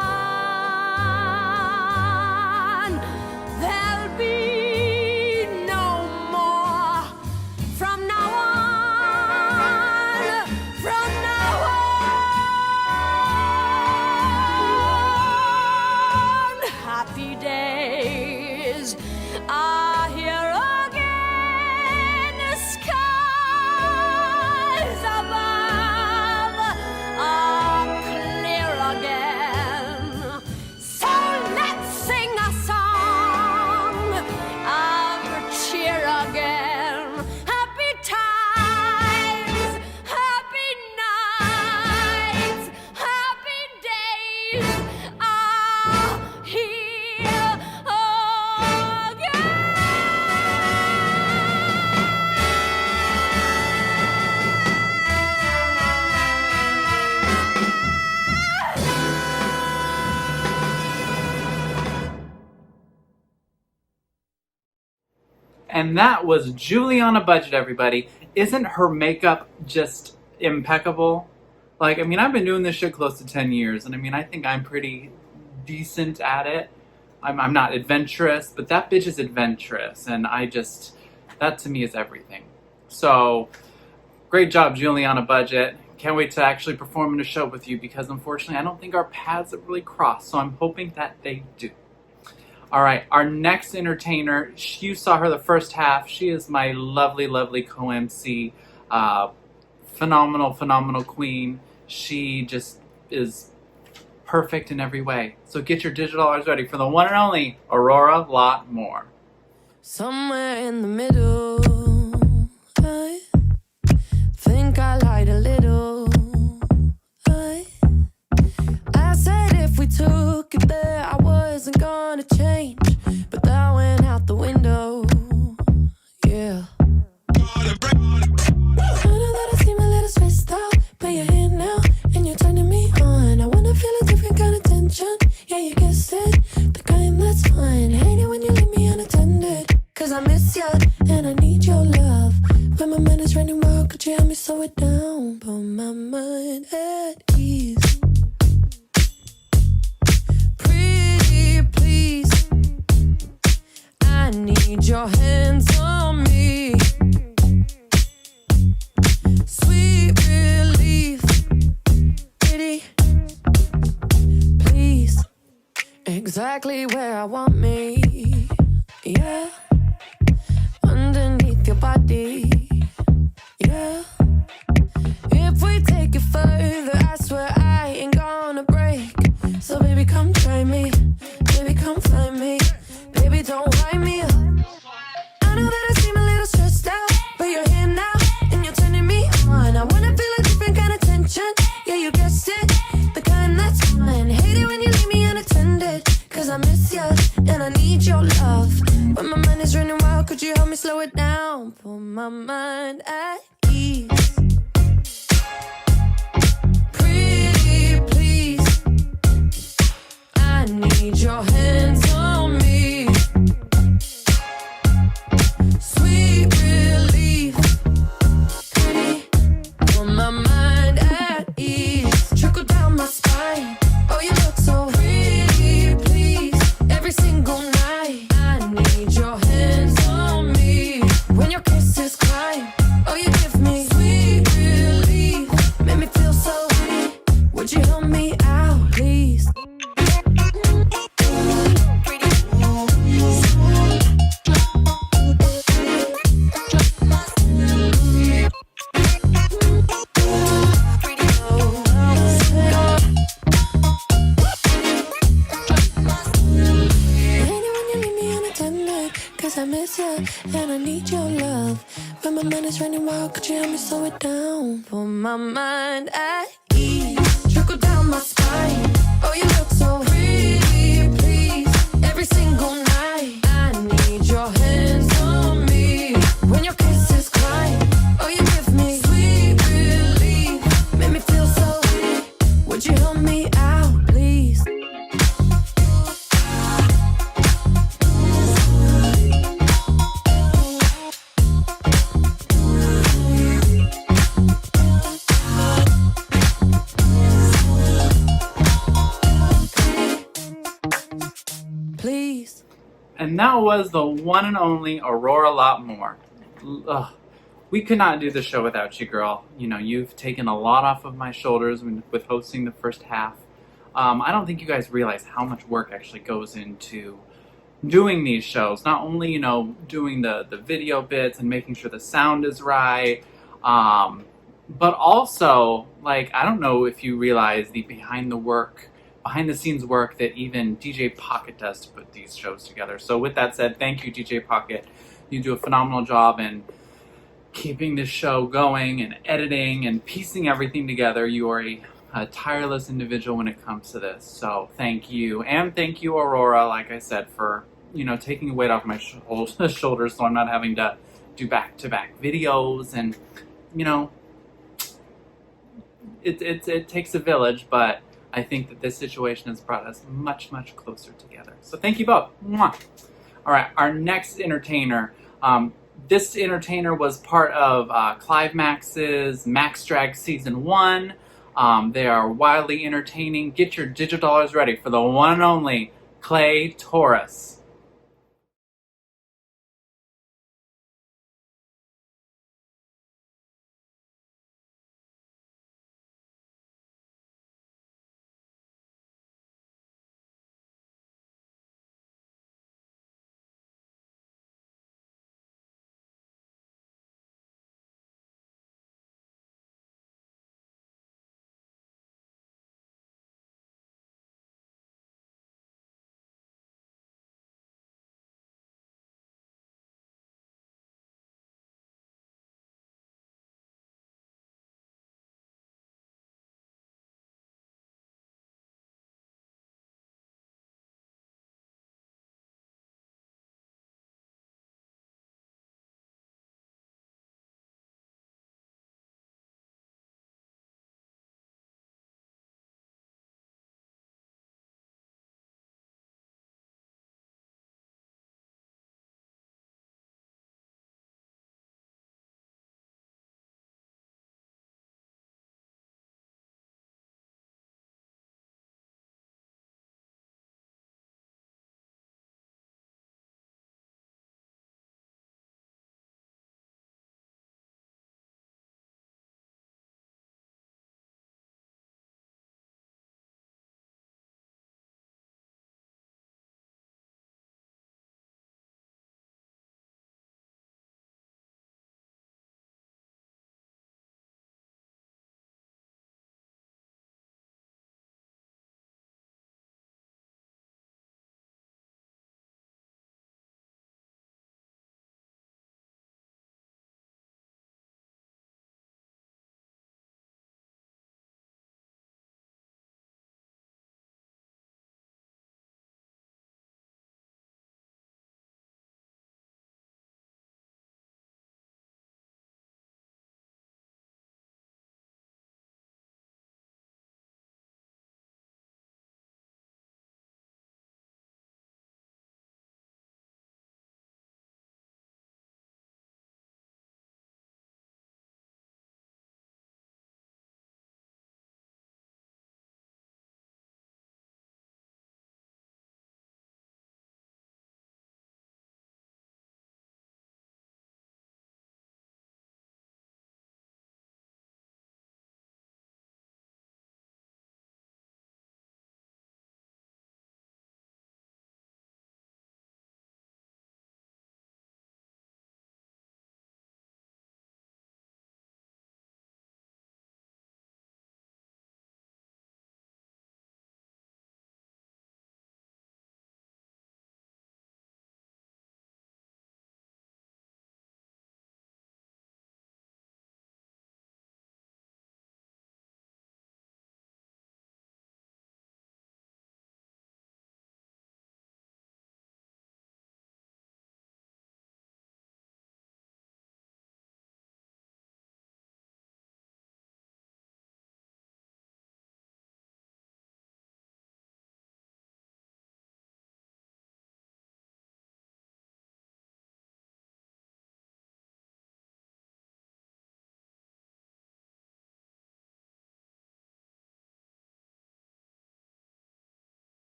And that was Julianna Budgett, everybody. Isn't her makeup just impeccable? Like, I mean, I've been doing this shit close to 10 years, and I mean, I think I'm pretty decent at it. I'm not adventurous, but that bitch is adventurous, and that to me is everything. So, great job, Julianna Budgett. Can't wait to actually perform in a show with you because unfortunately I don't think our paths have really crossed, so I'm hoping that they do. All right, our next entertainer, you saw her the first half. She is my lovely, lovely co-MC, phenomenal queen. She just is perfect in every way. So get your digital dollars ready for the one and only Aurora Lot More. Somewhere in the middle, I think I lied a little. I said if we took it there, I wasn't gonna change, but that went out the window. Yeah. I know that I seem a little stressed out, but you're here now and you're turning me on. I wanna feel a different kind of tension. Yeah, you guessed it, the kind that's fun. Hate it when you leave me unattended, 'cause I miss you and I need your love. When my mind is running wild, could you help me slow it down? Put my mind at ease. Pretty please, I need your hands on me. Sweet relief, pretty please, exactly where I want me. Yeah, underneath your body. Yeah, if we take it further, I swear I ain't gonna break. So baby, come try me. Baby, come find me. Baby, don't wind me up. I know that I seem a little stressed out, but you're here now and you're turning me on. I wanna feel a different kind of tension. Yeah, you guessed it, the kind that's fun. Hate it when you leave me unattended, 'cause I miss you and I need your love. When my mind is running wild, could you help me slow it down? Put my mind at ease. Pretty please, I need your hands on me. Sweet relief, pretty, put my mind at ease. Trickle down my spine, oh you look so pretty please. Every single night, I need your hands on me. When your kisses climb, oh you give me sweet relief. Make me feel so weak, would you help me out please? I miss you and I need your love. When my mind is running wild, could you help me slow it down? Put my mind at ease. Trickle down my spine, oh you look so pretty please. Every single night, I need your hands on me. When your kisses climb, oh you give me sweet relief. Make me feel so weak, would you help me out please? Please. And that was the one and only Aurora Lot More. Ugh. We could not do the show without you, girl. You know, you've taken a lot off of my shoulders with hosting the first half. I don't think you guys realize how much work actually goes into doing these shows. Not only, you know, doing the video bits and making sure the sound is right, but also, like, I don't know if you realize the behind the scenes work that even DJ Pocket does to put these shows together. So with that said, thank you, DJ Pocket. You do a phenomenal job in keeping this show going and editing and piecing everything together. You are a tireless individual when it comes to this. So thank you. And thank you, Aurora, like I said, for, you know, taking the weight off my shoulders so I'm not having to do back-to-back videos. And, you know, it takes a village, but I think that this situation has brought us much, much closer together. So thank you both. Mwah. All right, our next entertainer. This entertainer was part of Clive Max's Max Drag Season 1. They are wildly entertaining. Get your digital dollars ready for the one and only Clay Taurus.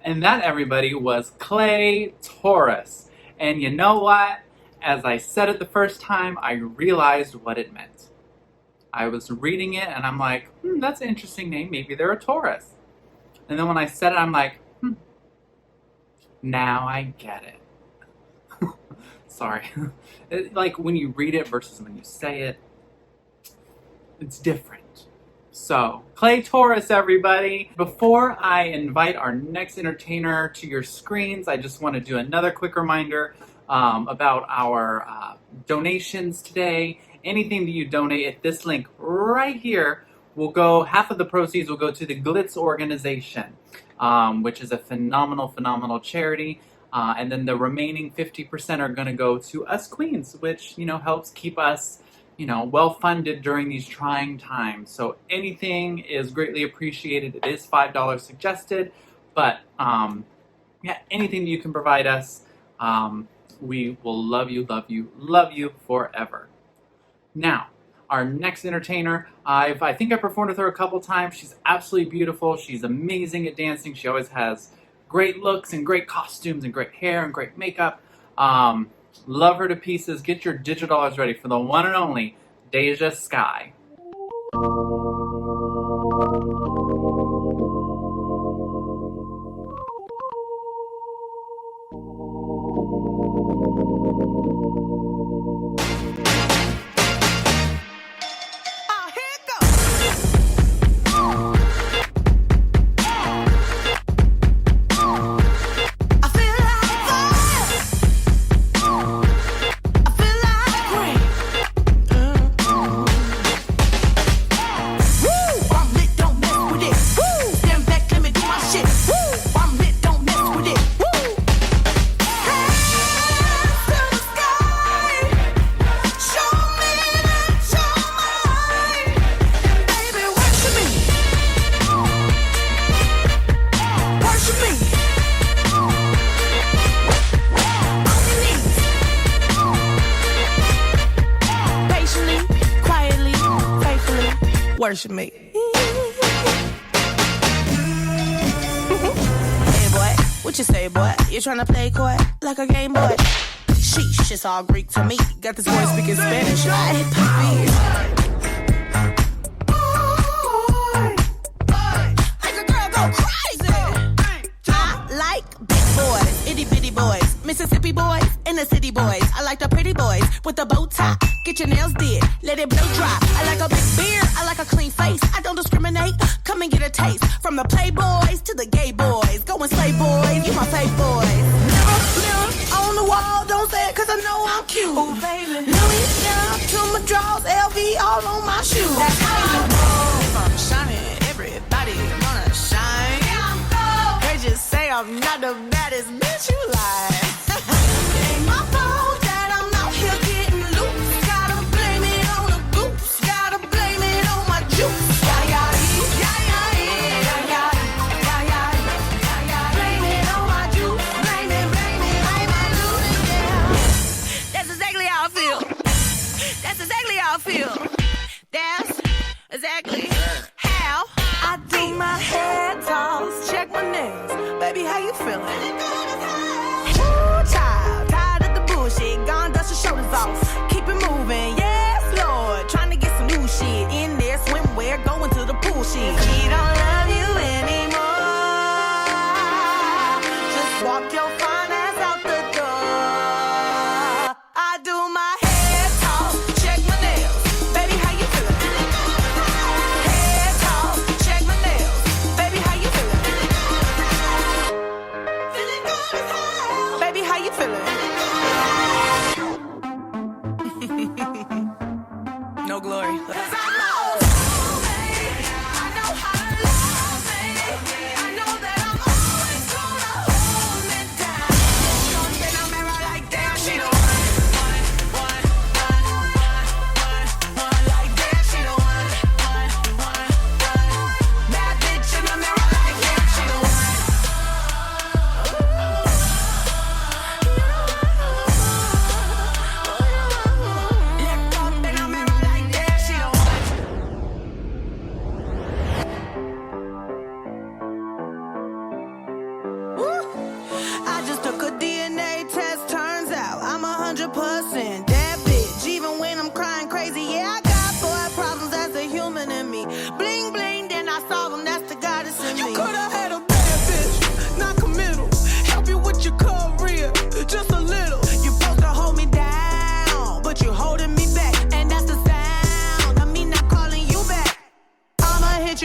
And that, everybody, was Clay Taurus. And you know what? As I said it the first time, I realized what it meant. I was reading it and I'm like, that's an interesting name. Maybe they're a Taurus. And then when I said it, I'm like, now I get it. Sorry. Like when you read it versus when you say it, it's different. So, Clay Taurus, everybody. Before I invite our next entertainer to your screens, I just want to do another quick reminder about our donations today. Anything that you donate at this link right here will go, half of the proceeds will go to the Glitz organization, which is a phenomenal charity. And then the remaining 50% are going to go to us queens, which, helps keep us, well-funded during these trying times. So anything is greatly appreciated. It is $5 suggested, but anything that you can provide us, we will love you forever. Now, our next entertainer, I think I performed with her a couple times. She's absolutely beautiful. She's amazing at dancing. She always has great looks and great costumes and great hair and great makeup. Love her to pieces. Get your digital dollars ready for the one and only Deja Skye. Worship me. Hey boy, what you say, boy? You tryna play coy like a game boy? Sheesh, it's all Greek to me. Got this boy speaking Spanish. Hey, puppy. Make a girl go crazy. I like big boys, itty bitty boys, Mississippi boys, and the city boys. I like the pretty boys with the bow tie. Get your nails did, let it blow dry. I like a big beard, I like a clean face. I don't discriminate, come and get a taste. From the playboys to the gay boys. Go and slay boys, you my fake boys. Mirror on the wall, don't say it cause I know I'm cute. Ooh, baby. Louis down to my drawers, LV all on my shoes. That's how you know. If I'm shining, everybody gonna shine. Yeah, I'm gold. They just say I'm not the baddest bitch you like. It ain't my fault that I'm out here getting loose. Gotta blame it on the goose. Gotta blame it on my juice. Blame it on my juice. Blame it on my juice. Yeah. That's exactly how I feel. That's exactly how I feel. That's exactly how I do my hair toss. Check my nails. Baby, how you feeling? Ooh, child, tired of the bullshit. Gone, dust your shoulders off. Keep it moving, yes, Lord. Trying to get some new shit in there. Swimwear, going to the pool shit. He don't love you anymore. Just walk your fine ass out the door. I do my hair toss. Check my nails. Baby, how you feeling? Hair toss. Check my nails. Baby, how you feeling? Feeling good as hell. Baby, how you feeling? No glory. 'Cause I'm my own soulmate. I know how to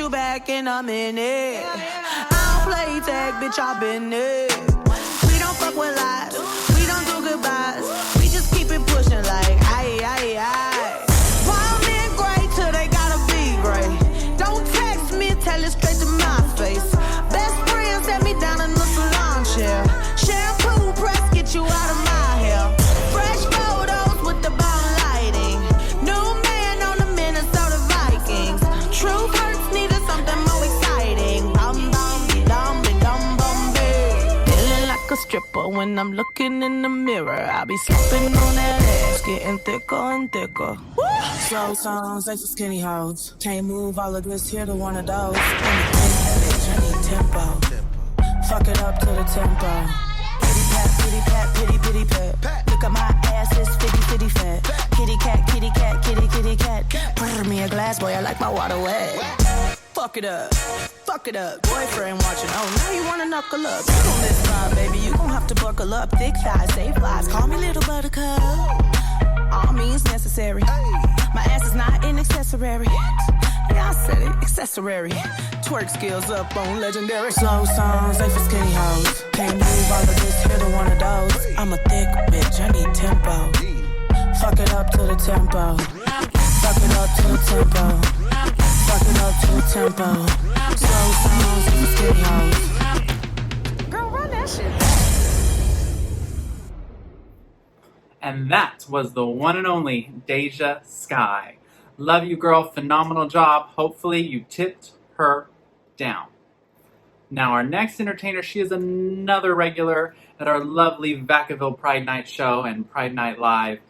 you back in a minute. I don't play tag, bitch, I've been there. We don't fuck with lies, we don't do goodbyes. We just keep it pushing like, aye, aye, aye. Wild men great till they gotta be great. Don't text me, tell it straight to my face. Best friend set me down in the salon chair. Shampoo press, get you out of my hair. Fresh photos with the bomb lighting. New man on the Minnesota Vikings. True hurts needed something more exciting. Bum bum be dum be. Feeling like a stripper when I'm looking in the mirror. I be slapping on that ass, getting thicker and thicker. Slow songs, they for skinny hoes. Can't move all of this here to one of those. I need tempo. Fuck it up to the tempo. Pity pat, pity pity pat. Look at my ass, it's fitty fat. Kitty cat, kitty cat, kitty cat. Pour me a glass, boy, I like my water wet. Fuck it up, boyfriend watching. Oh, now you wanna knuckle up. You on this ride, baby, you gon' have to buckle up. Thick thighs, save lives, call me little buttercup. All means necessary. My ass is not an accessory. Yeah, I said it, accessory. Twerk skills up on legendary. Slow songs, they for skinny hoes. Can't move all of this here to one of those. I'm a thick bitch, I need tempo. Fuck it up to the tempo. Fuck it up to the tempo. Fuck it up to the tempo. Slow songs, they for skinny hoes. Girl, run that shit. And that was the one and only Deja Skye. Love you, girl. Phenomenal job. Hopefully you tipped her down. Now our next entertainer, she is another regular at our lovely Vacaville Pride Night show and Pride Night Live.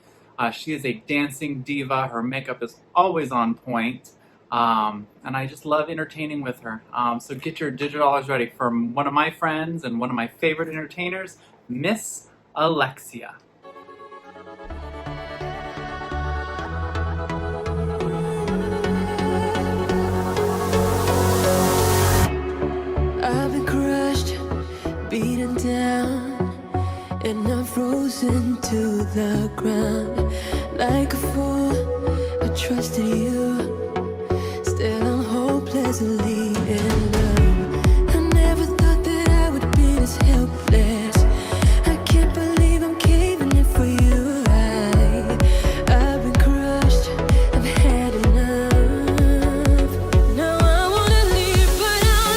She is a dancing diva. Her makeup is always on point. And I just love entertaining with her. So get your digital dollars ready for one of my friends and one of my favorite entertainers, Miss Alexia. I've been crushed, beaten down, and I'm frozen to the ground. Like a fool, I trusted you. Still I'm hopelessly in love. I never thought that I would be this helpless. I can't believe I'm caving in for you. I've been crushed, I've had enough. Now I wanna leave, but I'm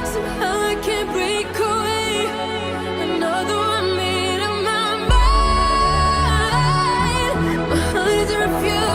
lost. Somehow I can't break away. Another one made up my mind. My heart is refusing.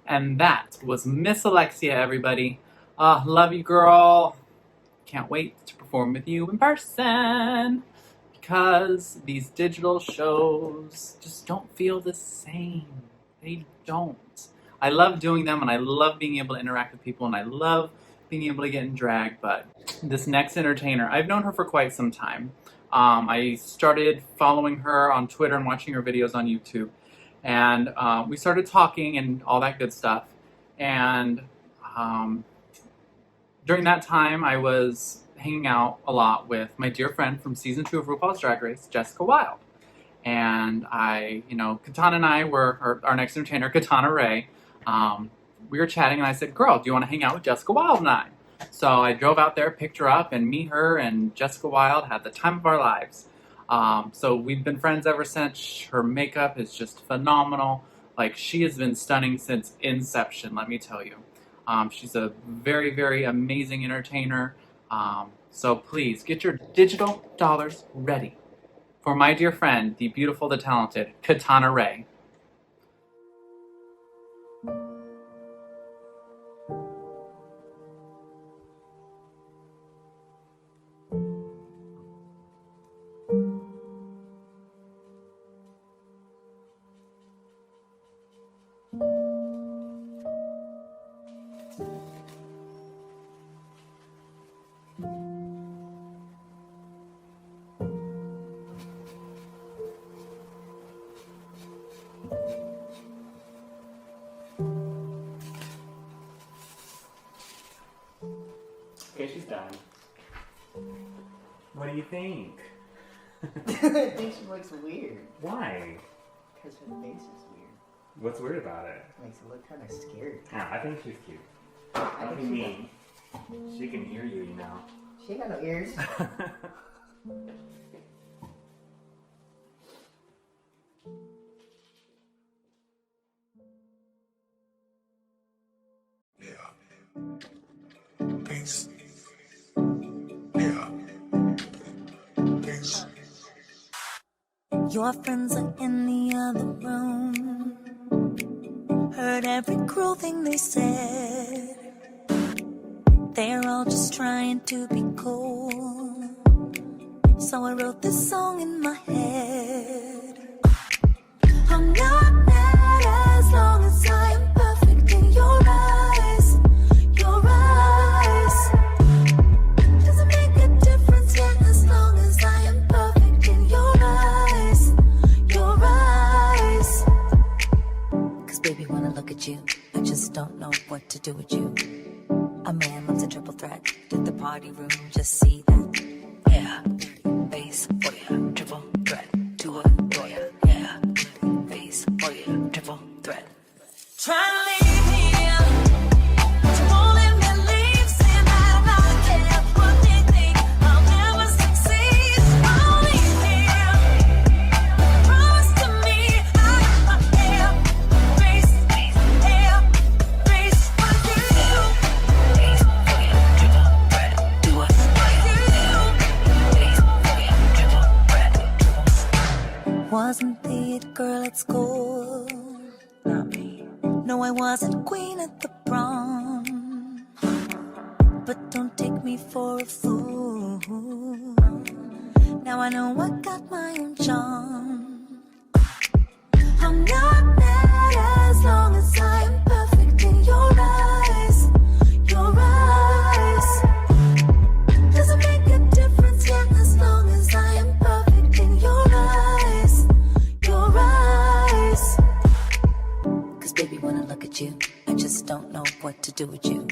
And that was Miss Alexia, everybody. Love you, girl. Can't wait to perform with you in person, because these digital shows just don't feel the same. They don't. I love doing them, and I love being able to interact with people, and I love being able to get in drag, but this next entertainer, I've known her for quite some time. I started following her on Twitter and watching her videos on YouTube, and we started talking and all that good stuff. And during that time, I was hanging out a lot with my dear friend from season 2 of RuPaul's Drag Race, Jessica Wilde. And Katana and I were, our next entertainer, Katana Rei, we were chatting, and I said, girl, do you want to hang out with Jessica Wilde and I? So I drove out there, picked her up, and me, her, and Jessica Wilde had the time of our lives. So we've been friends ever since. Her makeup is just phenomenal. Like, she has been stunning since inception, let me tell you. She's a very, very amazing entertainer. So please, get your digital dollars ready for my dear friend, the beautiful, the talented, Katana Rei. Okay, she's done. What do you think? I think she looks weird. Why? Because her face is weird. What's weird about it? Makes it look kind of scary. Yeah, I think she's cute. I Don't be mean. She can hear you, you know. She ain't got no ears. Peace. Yeah. Peace. Your friends are in the other room. Heard every cruel thing they said. They're all just trying to be cool. So I wrote this song in my head. I'm not mad as long as I am perfect in your eyes. Your eyes. Doesn't make a difference yet as long as I am perfect in your eyes. Your eyes. Cause baby, when I look at you, I just don't know what to do with you. A man loves a triple threat. Did the party room just see that? Yeah, bass, oh yeah, triple threat. To a lawyer, yeah, bass, oh yeah, triple threat. Try to leave here, but you won't let me leave. Saying that I'm not there, what they think I'll never succeed. I'll leave here. Promise to me I got my hair, face, hair, face for you. Wasn't the it girl at school? Not me. No, I wasn't queen at the prom. But don't take me for a fool. Now I know I got my own charm. I'm not mad as long as I am perfect in your eyes. Your eyes. Doesn't make a difference yet as long as I am perfect in your eyes. Your eyes. Cause baby, when I look at you, I just don't know what to do with you.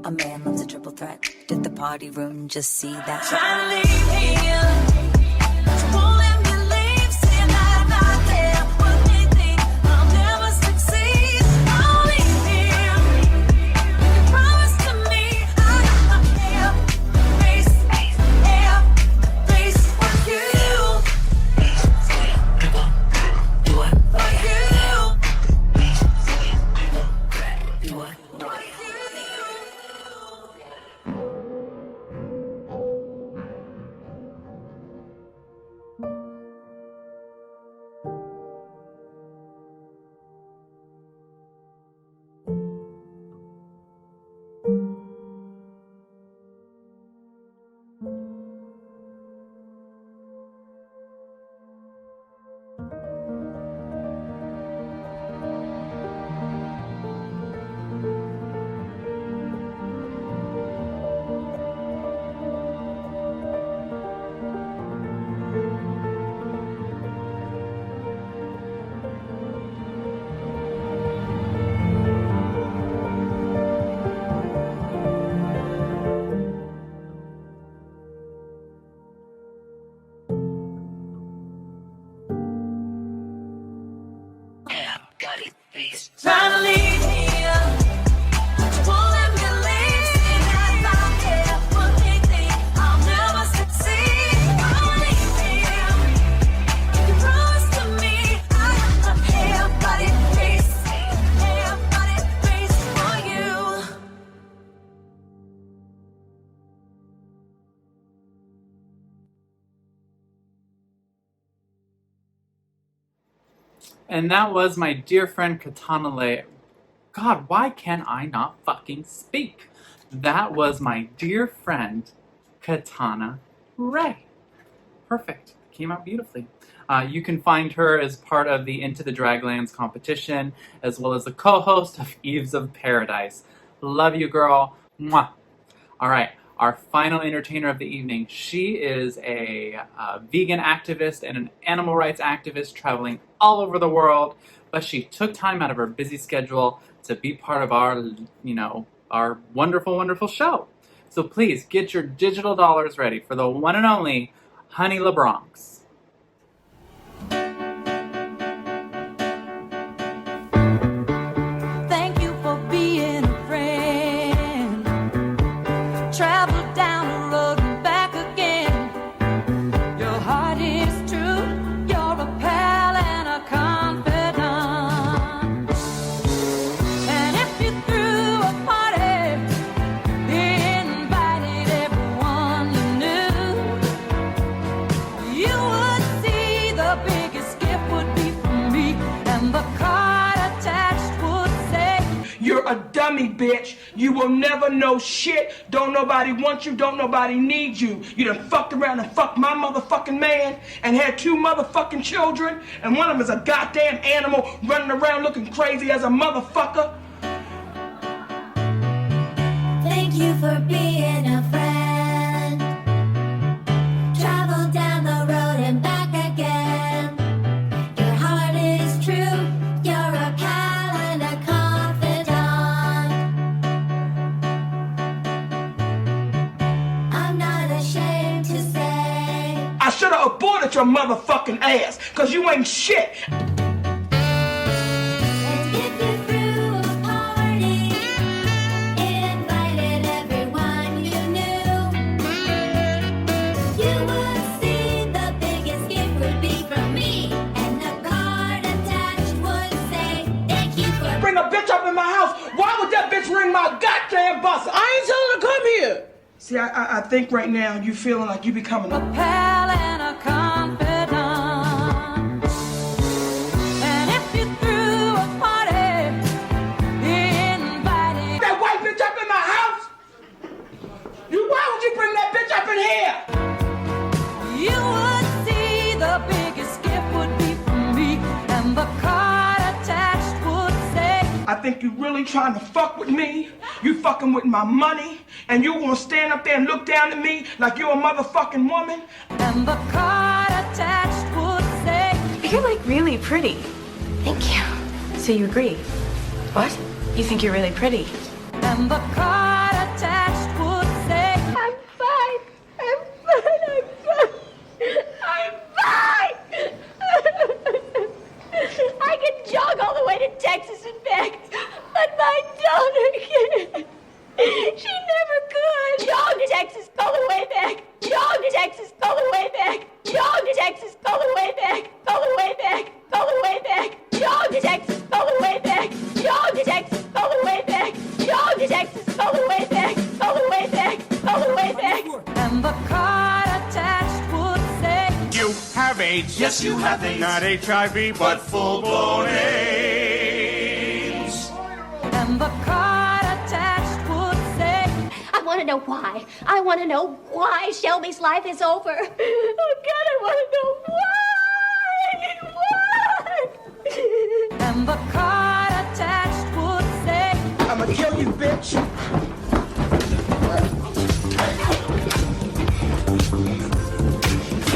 A man loves a triple threat. Did the party room just see that? Try to leave here, but you won't let me leave. Saying that I'm not there, what they think I'll never succeed. I'll leave here. You can promise to me I got my hair, face, hair, face for you. Do it for you. Do it. everybody's face. Trying to lead here, but you won't let me leave. See that I'm here, one big thing I'll never succeed. I'll leave here. You promise to me I'm a hair, body, face, hair, body, face for you. And that was my dear friend Katana Rei. God, why can I not fucking speak? That was my dear friend Katana Rei. Perfect. Came out beautifully. You can find her as part of the Into the Draglands competition, as well as the co-host of Eves of Paradise. Love you, girl. Mwah. All right. Our final entertainer of the evening. She is a vegan activist and an animal rights activist traveling all over the world, but she took time out of her busy schedule to be part of our, our wonderful, wonderful show. So please get your digital dollars ready for the one and only Honey LaBronx. Thank you for being a friend. Travel down the road and back again. Your heart is true. You're a pal and a confidant. And if you threw a party, invited everyone you knew, you would see the biggest gift would be from me, and the card attached would say, You're a dummy, bitch. You will never know shit. Don't nobody want you. Don't nobody need you. You done fucked around and fucked my motherfucking man and had 2 motherfucking children, and one of them is a goddamn animal running around looking crazy as a motherfucker. thank you for being a friend. Travel down the road and back again. Your heart is true. You're a pal and a confidant. I'm not ashamed to say I should have aborted your motherfucking ass, cause you ain't shit. And if you threw a party, invited everyone you knew, you would see the biggest gift would be from me, and the card attached would say, thank you for Bring a bitch up in my house. Why would that bitch ring my goddamn buzzer? I ain't telling her to come here. See, I think right now you feeling like you becoming a pal and a confidant. And if you threw a party, invited that white bitch up in my house. Why would you bring that bitch up in here? you would see the biggest gift would be from me, and the card attached would say, I think you really trying to fuck with me. You fucking with my money, and you gonna stand up there and look down at me like you're a motherfucking woman. and the card attached would say, You're like really pretty. Thank you. So you agree? What? You think you're really pretty? and the card attached would say, I'm fine. I'm fine. I'm fine. I can jog all the way to Texas and back, but my daughter can't. She never could. Jog to Texas all the way back. Jog to Texas all the way back. Jog to Texas all the way back. All the way back. All the way back. Jog to Texas all the way back. Jog to Texas all the way back. Jog to Texas all the way back. All the way back. All the way back. And the card attached would say, You have AIDS. Yes, you have AIDS. Not HIV, but full-blown AIDS. and the card attached would say, I want to know why. I want to know why Shelby's life is over. Oh, God, I want to know why. And the card attached would say, I'ma kill you, bitch.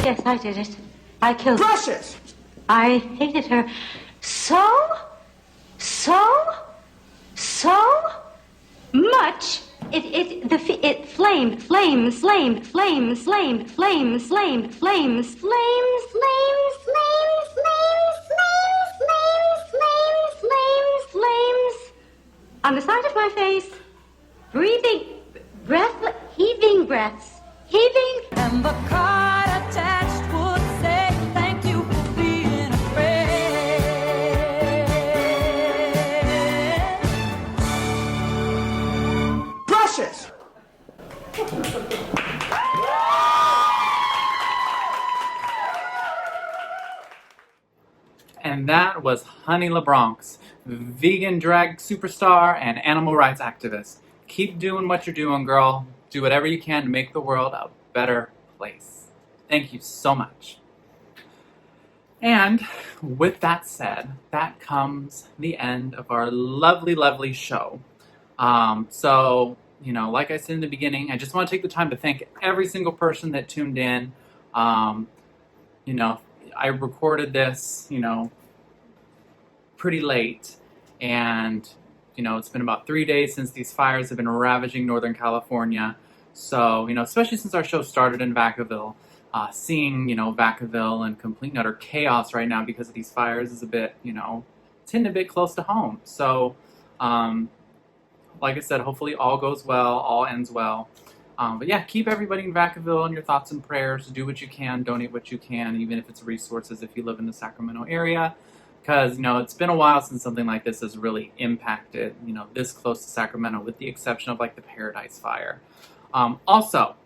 Yes, I did it. I killed her. Precious! I hated her so much. It flamed, flames, flamed, flames, flamed, flames, flamed, flames, flames, flames, flames, flames, flames, flames, flames, On the side of my face, breathing, heaving breaths, heaving. And the card attached would say, thank you for being a friend. Precious! And that was Honey LaBronx, vegan drag superstar and animal rights activist. Keep doing what you're doing, girl. Do whatever you can to make the world a better place. Thank you so much. And with that said, that comes the end of our lovely, lovely show. So, like I said in the beginning, I just want to take the time to thank every single person that tuned in. I recorded this, pretty late, and it's been about 3 days since these fires have been ravaging Northern California. So especially since our show started in Vacaville, seeing Vacaville in complete and utter chaos right now because of these fires is a bit it's hitting a bit close to home. So like I said, hopefully all goes well, all ends well. But yeah, keep everybody in Vacaville in your thoughts and prayers. Do what you can, donate what you can, even if it's resources if you live in the Sacramento area. Because, it's been a while since something like this has really impacted, this close to Sacramento, with the exception of, the Paradise Fire. Also,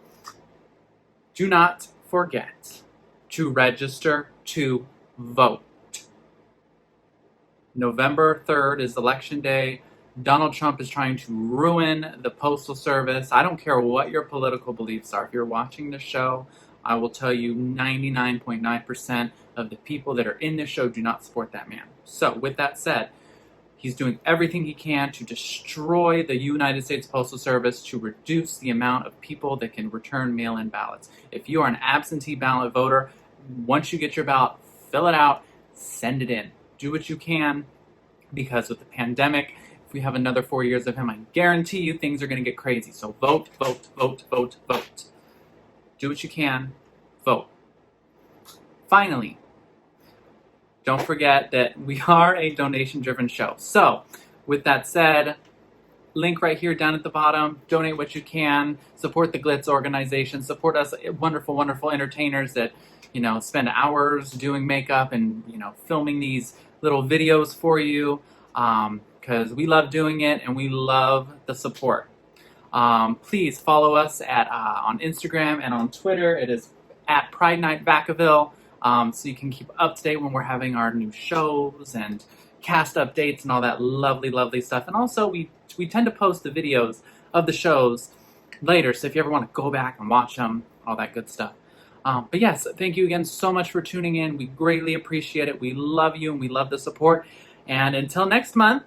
do not forget to register to vote. November 3rd is Election Day. Donald Trump is trying to ruin the Postal Service. I don't care what your political beliefs are. If you're watching the show, I will tell you 99.9% of the people that are in this show do not support that man. So, with that said, he's doing everything he can to destroy the United States Postal Service to reduce the amount of people that can return mail-in ballots. If you are an absentee ballot voter, once you get your ballot, fill it out, send it in. Do what you can, because with the pandemic, if we have another 4 years of him, I guarantee you things are going to get crazy. So vote, vote, vote, vote, vote. Do what you can. Vote. Finally, don't forget that we are a donation-driven show. So, with that said, link right here down at the bottom. Donate what you can. Support the Glitz organization. Support us wonderful, wonderful entertainers that, spend hours doing makeup and, filming these little videos for you. Because we love doing it and we love the support. Please follow us on Instagram and on Twitter. It is at Pride Night Vacaville. So you can keep up to date when we're having our new shows and cast updates and all that lovely, lovely stuff. And also, we tend to post the videos of the shows later, so if you ever want to go back and watch them, all that good stuff. But yes, thank you again so much for tuning in. We greatly appreciate it. We love you and we love the support. And until next month,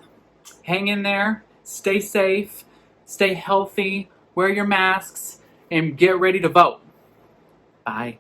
hang in there, stay safe, stay healthy, wear your masks, and get ready to vote. Bye.